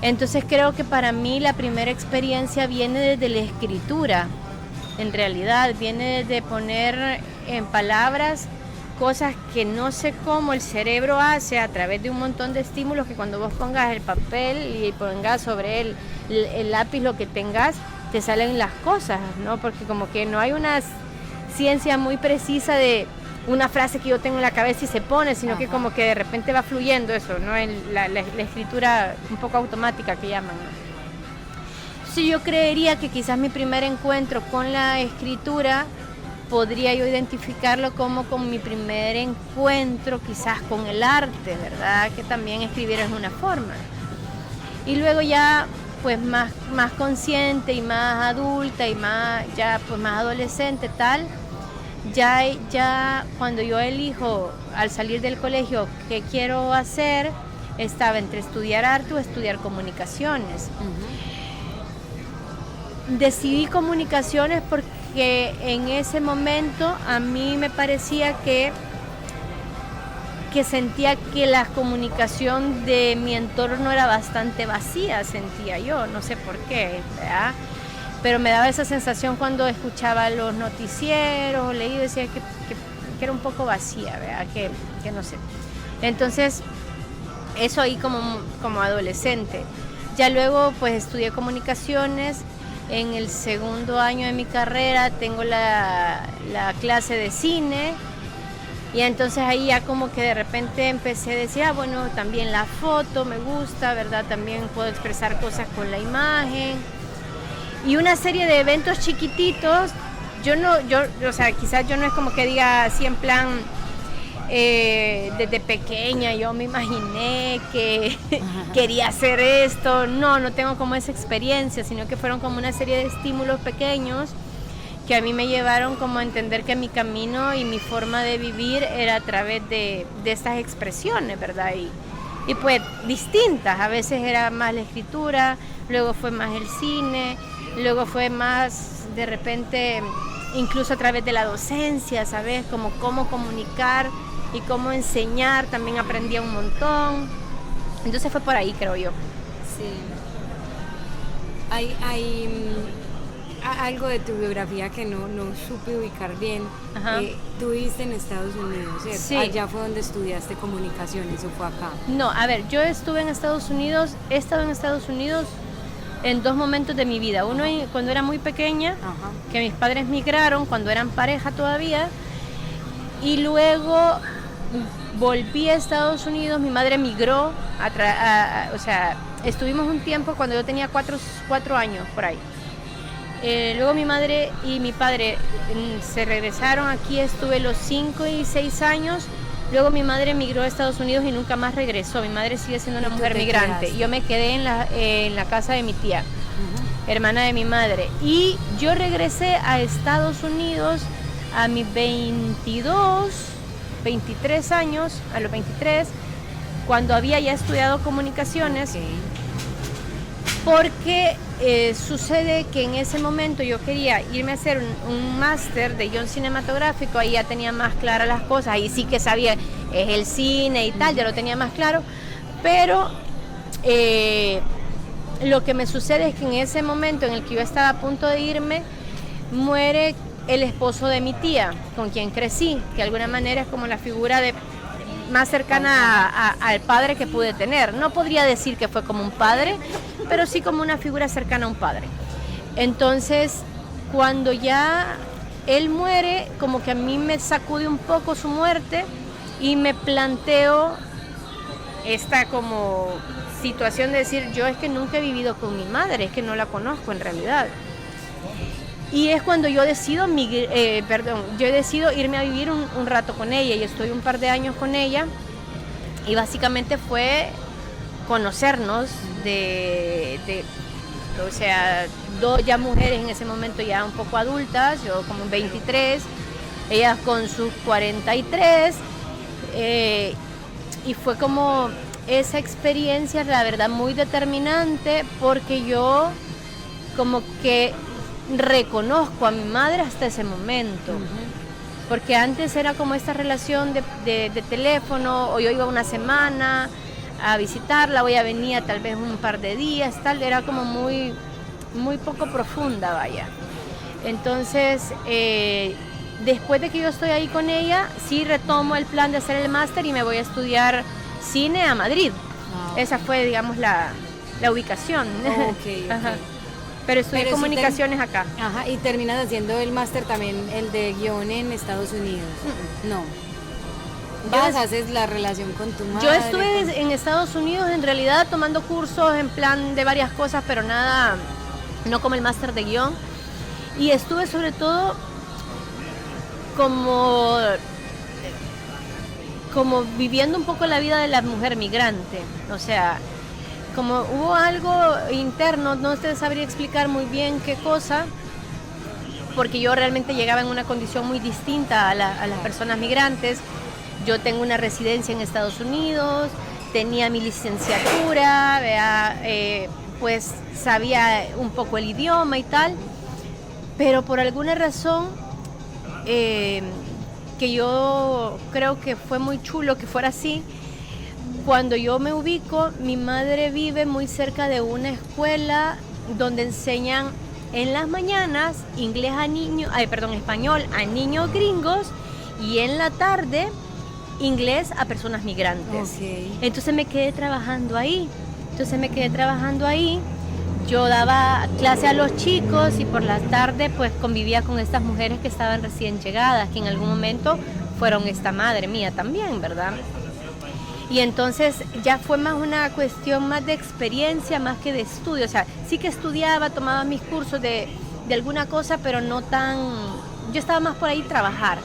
Entonces creo que para mí la primera experiencia viene desde la escritura, en realidad, viene desde poner en palabras cosas que no sé cómo el cerebro hace a través de un montón de estímulos, que cuando vos pongas el papel y pongas sobre el lápiz lo que tengas, te salen las cosas, ¿no? Porque como que no hay una ciencia muy precisa de una frase que yo tengo en la cabeza y se pone, sino que como que de repente va fluyendo eso, ¿no? La escritura un poco automática que llaman, ¿no? Entonces yo creería que quizás mi primer encuentro con la escritura podría yo identificarlo como con mi primer encuentro quizás con el arte, ¿verdad? Que también escribir es una forma. Y luego ya pues más consciente y más adulta y más adolescente tal, ya cuando yo elijo al salir del colegio qué quiero hacer, estaba entre estudiar arte o estudiar comunicaciones. Decidí comunicaciones porque en ese momento a mí me parecía que sentía que la comunicación de mi entorno era bastante vacía, sentía yo, no sé por qué, ¿verdad? Pero me daba esa sensación cuando escuchaba los noticieros o leí, decía que era un poco vacía, ¿verdad? Que no sé. Entonces, eso ahí como adolescente. Ya luego pues estudié comunicaciones. En el segundo año de mi carrera tengo la clase de cine. Y entonces ahí ya como que de repente empecé a decir, bueno, también la foto me gusta, ¿verdad? También puedo expresar cosas con la imagen. Y una serie de eventos chiquititos, o sea, quizás yo no es como que diga así en plan, desde pequeña yo me imaginé que quería hacer esto. No tengo como esa experiencia, sino que fueron como una serie de estímulos pequeños que a mí me llevaron como a entender que mi camino y mi forma de vivir era a través de estas expresiones, ¿verdad? Y pues distintas, a veces era más la escritura, luego fue más el cine, luego fue más de repente incluso a través de la docencia, ¿sabes? Como cómo comunicar y cómo enseñar, también aprendí un montón. Entonces fue por ahí, creo yo. Sí. Hay algo de tu biografía que no supe ubicar bien. Tú viviste en Estados Unidos, ¿cierto? Sí. Allá fue donde estudiaste comunicaciones, ¿o fue acá? No, a ver, yo estuve en Estados Unidos, he estado en Estados Unidos en dos momentos de mi vida. Uno cuando era muy pequeña, que mis padres migraron, cuando eran pareja todavía, y luego volví a Estados Unidos, mi madre migró, o sea, estuvimos un tiempo cuando yo tenía 4 años por ahí. Luego mi madre y mi padre se regresaron aquí, estuve los 5 y 6 años. Luego mi madre migró a Estados Unidos y nunca más regresó. Mi madre sigue siendo una mujer migrante. quedaste? Yo me quedé en la casa de mi tía, hermana de mi madre. Y yo regresé a Estados Unidos a mis 23 años, a los 23, cuando había ya estudiado comunicaciones. Porque sucede que en ese momento yo quería irme a hacer un máster de guión cinematográfico, ahí ya tenía más claras las cosas, ahí sí que sabía, es el cine y tal, ya lo tenía más claro, pero lo que me sucede es que en ese momento en el que yo estaba a punto de irme, muere el esposo de mi tía, con quien crecí, que de alguna manera es como la figura más cercana al padre que pude tener. No podría decir que fue como un padre, pero sí como una figura cercana a un padre. Entonces, cuando ya él muere, como que a mí me sacude un poco su muerte y me planteo esta como situación de decir, yo es que nunca he vivido con mi madre, es que no la conozco en realidad. Y es cuando yo decido irme a vivir un rato con ella, y estoy un par de años con ella, y básicamente fue conocernos o sea, dos ya mujeres en ese momento ya un poco adultas, yo como 23, ella con sus 43, y fue como esa experiencia, la verdad, muy determinante, porque yo como que reconozco a mi madre hasta ese momento, porque antes era como esta relación de teléfono, o yo iba una semana a visitarla, o ella venía tal vez un par de días, tal, era como muy poco profunda, vaya. Entonces, después de que yo estoy ahí con ella, sí retomo el plan de hacer el máster y me voy a estudiar cine a Madrid. Esa fue, digamos, la ubicación. Okay. Pero estudié comunicaciones acá. Ajá, y terminas haciendo el máster también, el de guión en Estados Unidos. No. Haces la relación con tu madre. Yo estuve en Estados Unidos en realidad tomando cursos en plan de varias cosas, pero nada, no como el máster de guión. Y estuve sobre todo como viviendo un poco la vida de la mujer migrante. O sea, como hubo algo interno, no te sabría explicar muy bien qué cosa, porque yo realmente llegaba en una condición muy distinta a las personas migrantes. Yo tengo una residencia en Estados Unidos, tenía mi licenciatura, pues sabía un poco el idioma y tal, pero por alguna razón que yo creo que fue muy chulo que fuera así. Cuando yo me ubico, mi madre vive muy cerca de una escuela donde enseñan en las mañanas español a niños gringos y en la tarde inglés a personas migrantes. Okay. Entonces me quedé trabajando ahí. Yo daba clase a los chicos y por la tarde pues convivía con estas mujeres que estaban recién llegadas, que en algún momento fueron esta madre mía también, ¿verdad? Y entonces ya fue más una cuestión más de experiencia, más que de estudio. O sea, sí que estudiaba, tomaba mis cursos de alguna cosa, pero no tan... Yo estaba más por ahí trabajar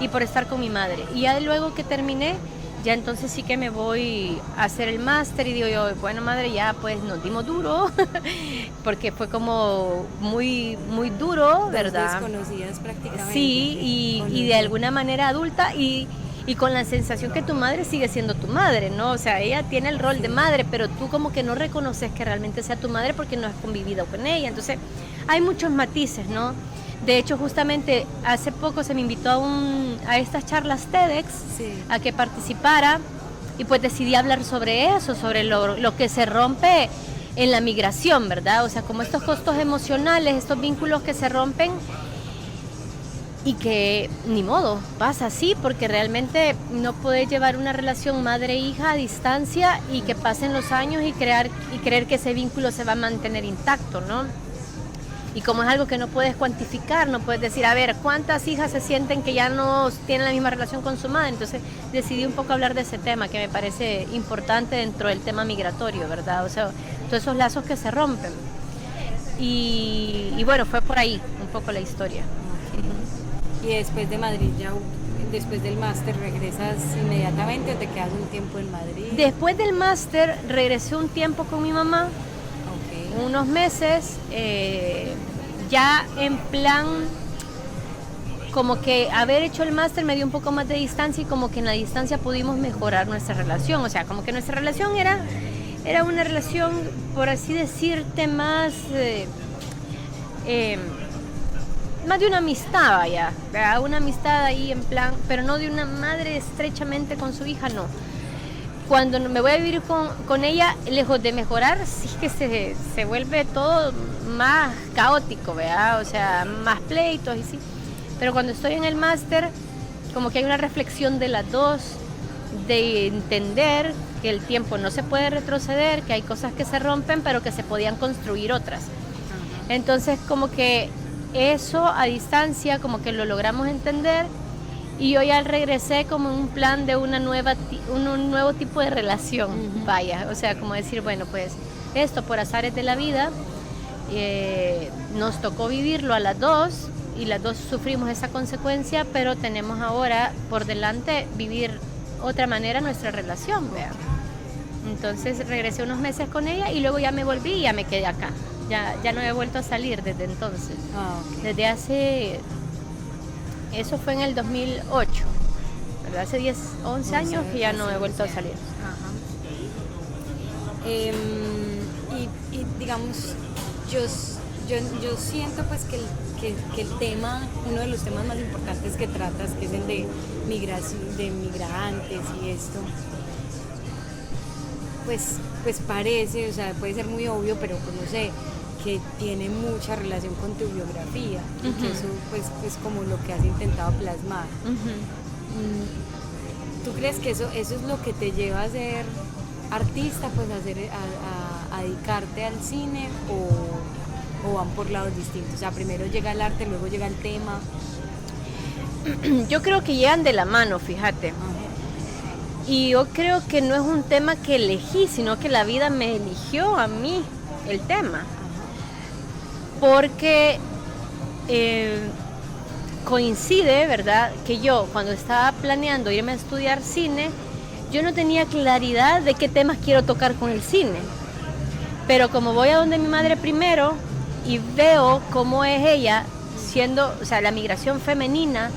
y por estar con mi madre. Y ya luego que terminé, ya entonces sí que me voy a hacer el máster y digo yo, bueno madre, ya pues nos dimos duro, porque fue como muy, muy duro, ¿verdad? Desconocidas prácticamente. Sí, y de alguna manera adulta y con la sensación que tu madre sigue siendo tu madre, ¿no? O sea, ella tiene el rol de madre, pero tú como que no reconoces que realmente sea tu madre porque no has convivido con ella. Entonces, hay muchos matices, ¿no? De hecho, justamente hace poco se me invitó a estas charlas TEDx, a que participara, y pues decidí hablar sobre eso, sobre lo que se rompe en la migración, ¿verdad? O sea, como estos costos emocionales, estos vínculos que se rompen y que ni modo, pasa así, porque realmente no puedes llevar una relación madre-hija a distancia y que pasen los años y creer que ese vínculo se va a mantener intacto, ¿no? Y como es algo que no puedes cuantificar, no puedes decir, a ver, ¿cuántas hijas se sienten que ya no tienen la misma relación con su madre? Entonces decidí un poco hablar de ese tema que me parece importante dentro del tema migratorio, ¿verdad? O sea, todos esos lazos que se rompen. Y bueno, fue por ahí un poco la historia. Y después de Madrid, ya después del máster, ¿regresas inmediatamente o te quedas un tiempo en Madrid? Después del máster regresé un tiempo con mi mamá, unos meses, ya en plan, como que haber hecho el máster me dio un poco más de distancia y como que en la distancia pudimos mejorar nuestra relación. O sea, como que nuestra relación era una relación, por así decirte, más de una amistad, vaya, una amistad ahí en plan, pero no de una madre estrechamente con su hija, no. Cuando me voy a vivir con ella, lejos de mejorar, sí que se vuelve todo más caótico, ¿verdad? O sea, más pleitos y sí. Pero cuando estoy en el máster, como que hay una reflexión de las dos, de entender que el tiempo no se puede retroceder, que hay cosas que se rompen, pero que se podían construir otras. Entonces, como que eso a distancia, como que lo logramos entender. Y yo ya regresé como en un plan de un nuevo tipo de relación, vaya, o sea, como decir, bueno, pues esto por azares de la vida, nos tocó vivirlo a las dos y las dos sufrimos esa consecuencia, pero tenemos ahora por delante vivir otra manera nuestra relación, vea. Entonces regresé unos meses con ella y luego ya me volví y ya me quedé acá, ya no he vuelto a salir desde entonces, desde hace... Eso fue en el 2008, ¿verdad? Hace 11 años que ya no he vuelto a salir. Ajá. Y digamos, yo siento pues que el tema, uno de los temas más importantes que tratas, que es el de migración, de migrantes y esto, pues parece, o sea, puede ser muy obvio, pero pues no sé, que tiene mucha relación con tu biografía y que eso pues es como lo que has intentado plasmar. ¿Tú crees que eso es lo que te lleva a ser artista, pues a dedicarte al cine o van por lados distintos? O sea, primero llega el arte, luego llega el tema. Yo creo que llegan de la mano, fíjate. Y yo creo que no es un tema que elegí, sino que la vida me eligió a mí el tema. Porque coincide, ¿verdad?, que yo cuando estaba planeando irme a estudiar cine, yo no tenía claridad de qué temas quiero tocar con el cine. Pero como voy a donde mi madre primero y veo cómo es ella siendo, o sea, la migración femenina,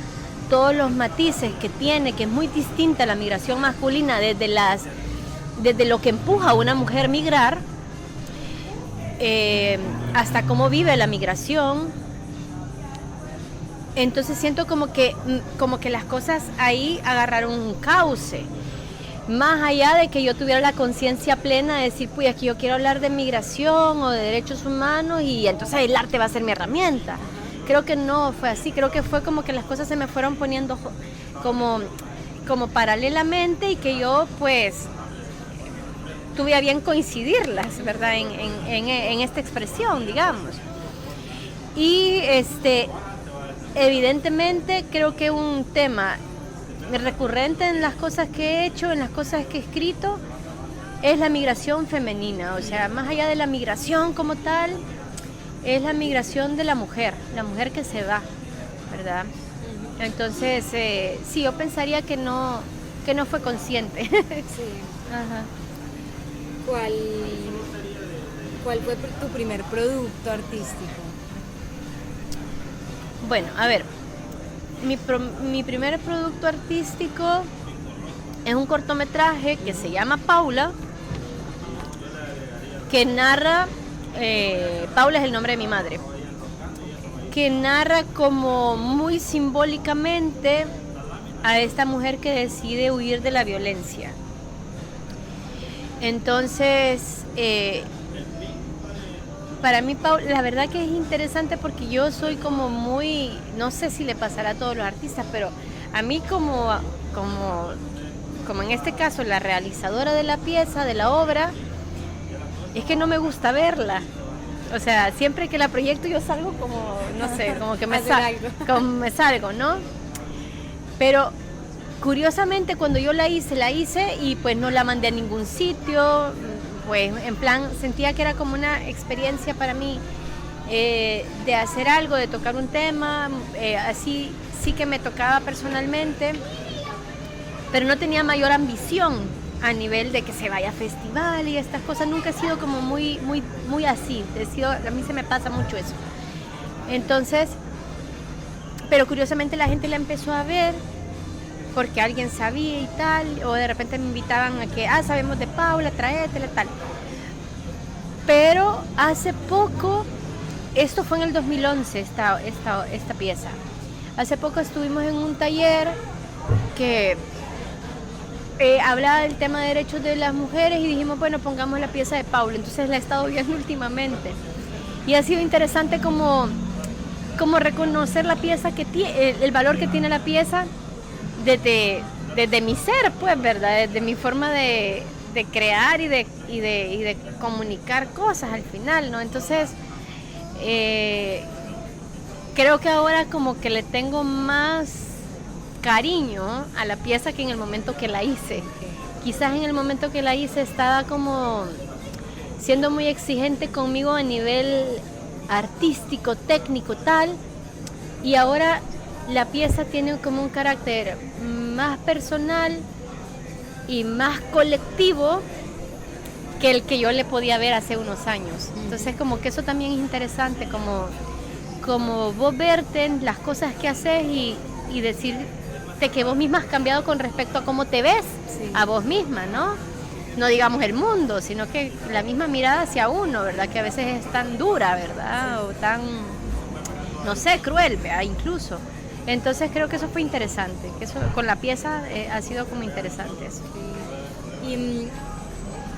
todos los matices que tiene, que es muy distinta a la migración masculina, desde lo que empuja a una mujer a migrar, hasta cómo vive la migración. Entonces siento como que las cosas ahí agarraron un cauce. Más allá de que yo tuviera la conciencia plena de decir, pues aquí yo quiero hablar de migración o de derechos humanos y entonces el arte va a ser mi herramienta. Creo que no fue así, creo que fue como que las cosas se me fueron poniendo como paralelamente y que yo pues tuve a bien coincidirlas, ¿verdad? En esta expresión, digamos. Y evidentemente creo que un tema recurrente en las cosas que he hecho, en las cosas que he escrito, es la migración femenina. O sea, más allá de la migración como tal, es la migración de la mujer que se va, ¿verdad? Entonces, sí, yo pensaría que no fue consciente. Sí. Ajá. ¿Cuál fue tu primer producto artístico? Bueno, a ver, mi primer producto artístico es un cortometraje que se llama Paula, que narra, Paula es el nombre de mi madre, que narra como muy simbólicamente a esta mujer que decide huir de la violencia. Entonces, para mí, la verdad que es interesante porque yo soy como muy, no sé si le pasará a todos los artistas, pero a mí como en este caso la realizadora de la pieza, de la obra, es que no me gusta verla. O sea, siempre que la proyecto yo salgo como, no sé, como que me salgo, ¿no? Pero curiosamente cuando yo la hice y pues no la mandé a ningún sitio. Pues en plan sentía que era como una experiencia para mí de hacer algo, de tocar un tema, así sí que me tocaba personalmente, pero no tenía mayor ambición a nivel de que se vaya a festival y estas cosas. Nunca he sido como muy así, a mí se me pasa mucho eso. Entonces, pero curiosamente la gente la empezó a ver porque alguien sabía y tal, o de repente me invitaban a que, sabemos de Paula, traétela, tal. Pero hace poco, esto fue en el 2011, esta pieza. Hace poco estuvimos en un taller que hablaba del tema de derechos de las mujeres y dijimos, bueno, pongamos la pieza de Paula. Entonces la he estado viendo últimamente. Y ha sido interesante como reconocer la pieza que tiene, el valor que tiene la pieza, desde mi ser, pues, ¿verdad? Desde mi forma de crear y de comunicar cosas al final, ¿no? Entonces, creo que ahora como que le tengo más cariño a la pieza que en el momento que la hice. Quizás en el momento que la hice estaba como siendo muy exigente conmigo a nivel artístico, técnico, tal, y ahora la pieza tiene como un carácter más personal y más colectivo que el que yo le podía ver hace unos años. Entonces como que eso también es interesante, como vos verte en las cosas que haces y decirte que vos misma has cambiado con respecto a cómo te ves, sí, a vos misma, ¿no? No digamos el mundo, sino que la misma mirada hacia uno, ¿verdad? Que a veces es tan dura, ¿verdad? O tan, no sé, cruel, ¿verdad? Incluso. Entonces creo que eso fue interesante, que eso con la pieza ha sido como interesante eso. Y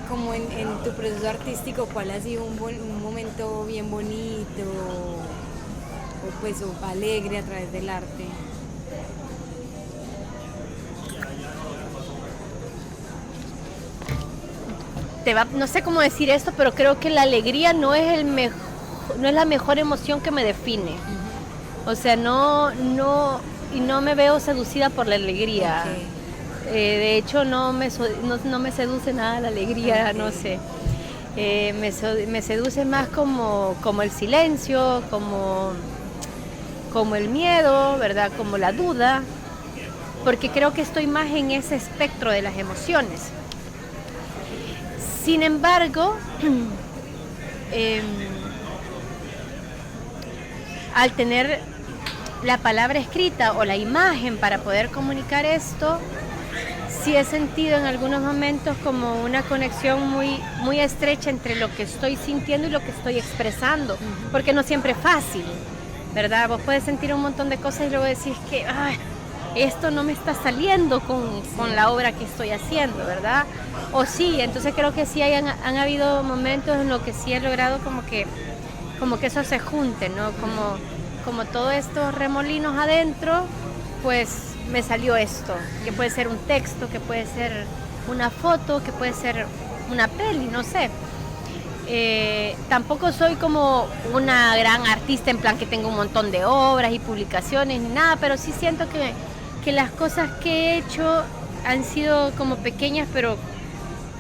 como en tu proceso artístico, ¿cuál ha sido un momento bien bonito o alegre a través del arte? No sé cómo decir esto, pero creo que la alegría no es la mejor emoción que me define. O sea, no me veo seducida por la alegría. Okay. De hecho, no me seduce nada la alegría, no sé. Me seduce más como el silencio, como el miedo, ¿verdad? Como la duda, porque creo que estoy más en ese espectro de las emociones. Sin embargo, al tener la palabra escrita o la imagen para poder comunicar esto, sí he sentido en algunos momentos como una conexión muy estrecha entre lo que estoy sintiendo y lo que estoy expresando, porque no siempre es fácil, ¿verdad? Vos puedes sentir un montón de cosas y luego decís que esto no me está saliendo con la obra que estoy haciendo, ¿verdad? O sí, entonces creo que sí han habido momentos en los que sí he logrado como que eso se junte, ¿no? Como todos estos remolinos adentro, pues me salió esto, que puede ser un texto, que puede ser una foto, que puede ser una peli, no sé. Tampoco soy como una gran artista en plan que tengo un montón de obras y publicaciones ni nada, pero sí siento que las cosas que he hecho han sido como pequeñas, pero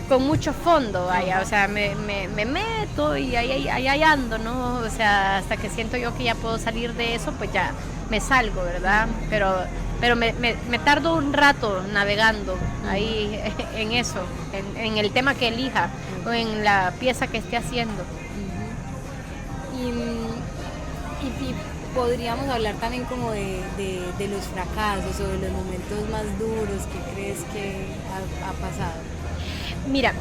con mucho fondo, vaya, o sea, me meto y ahí ando, ¿no? O sea, hasta que siento yo que ya puedo salir de eso, pues ya me salgo, ¿verdad? Pero me tardo un rato navegando ahí en eso, en el tema que elija o en la pieza que esté haciendo. Y podríamos hablar también como de los fracasos o de los momentos más duros que crees que ha pasado. Mira,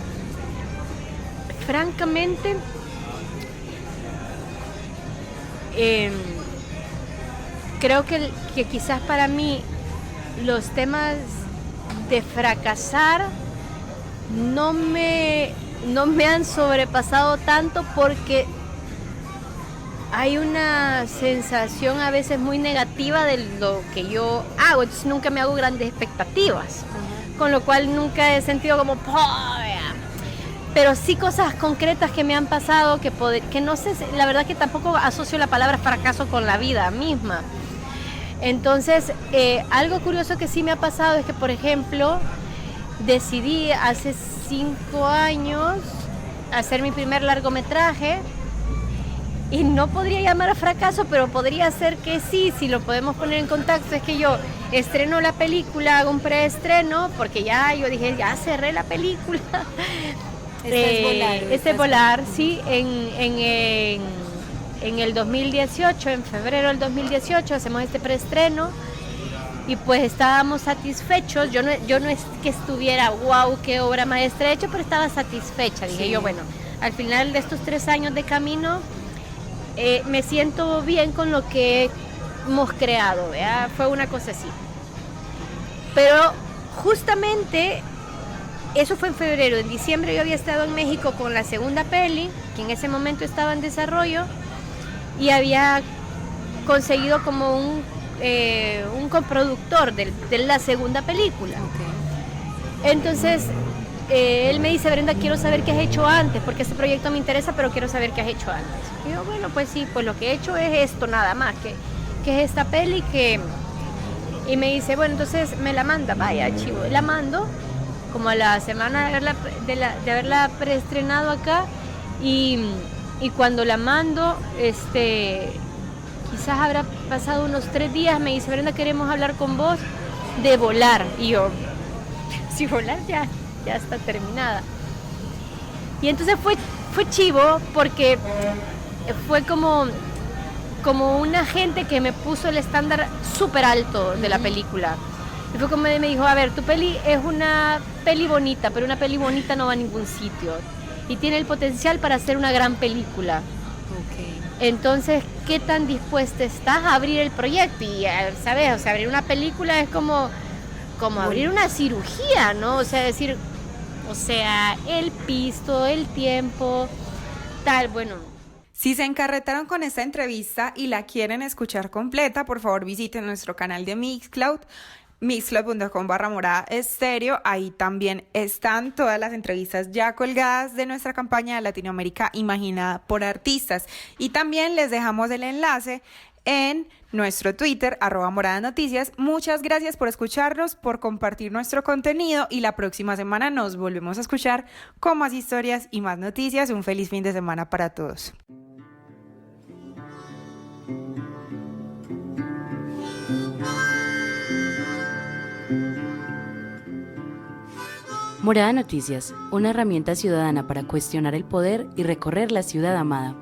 francamente, creo que quizás para mí los temas de fracasar no me han sobrepasado tanto porque hay una sensación a veces muy negativa de lo que yo hago, entonces nunca me hago grandes expectativas, con lo cual nunca he sentido como pero sí cosas concretas que me han pasado que no sé, la verdad que tampoco asocio la palabra fracaso con la vida misma. Entonces, algo curioso que sí me ha pasado es que, por ejemplo, decidí hace 5 años hacer mi primer largometraje y no podría llamar a fracaso, pero podría ser que sí, si lo podemos poner en contexto. Es que yo estreno la película, hago un preestreno, porque yo dije, ya cerré la película. Este es Volar, sí, en el 2018, en febrero del 2018, hacemos este preestreno y pues estábamos satisfechos. Yo no es que estuviera, wow, qué obra maestra he hecho, pero estaba satisfecha. Dije yo, bueno, al final de estos 3 años de camino, me siento bien con lo que hemos creado, ¿verdad? Fue una cosa así. Pero justamente eso fue en febrero. En diciembre yo había estado en México con la segunda peli, que en ese momento estaba en desarrollo, y había conseguido como un coproductor de la segunda película. Entonces él me dice, Brenda, quiero saber qué has hecho antes, porque este proyecto me interesa, pero quiero saber qué has hecho antes. Y yo, bueno, pues sí, pues lo que he hecho es esto nada más, que es esta peli y me dice, bueno, entonces me la manda, vaya, chivo, la mando como a la semana de haberla preestrenado acá, y cuando la mando, quizás habrá pasado unos 3 días, me dice, Brenda, queremos hablar con vos de Volar. Y yo, si Volar ya está terminada. Y entonces fue chivo porque fue como una gente que me puso el estándar súper alto de la película. Y fue como me dijo, a ver, tu peli es una peli bonita, pero una peli bonita no va a ningún sitio. Y tiene el potencial para hacer una gran película. Entonces, ¿qué tan dispuesta estás a abrir el proyecto? Y, ¿sabes? O sea, abrir una película es como abrir una cirugía, ¿no? O sea, decir, el pisto, el tiempo, tal, bueno. Si se encarretaron con esta entrevista y la quieren escuchar completa, por favor visiten nuestro canal de Mixcloud, mixcloud.com/moradaestéreo. Ahí también están todas las entrevistas ya colgadas de nuestra campaña de Latinoamérica imaginada por artistas. Y también les dejamos el enlace en nuestro Twitter, @moradanoticias. Muchas gracias por escucharnos, por compartir nuestro contenido, y la próxima semana nos volvemos a escuchar con más historias y más noticias. Un feliz fin de semana para todos. Morada Noticias, una herramienta ciudadana para cuestionar el poder y recorrer la ciudad amada.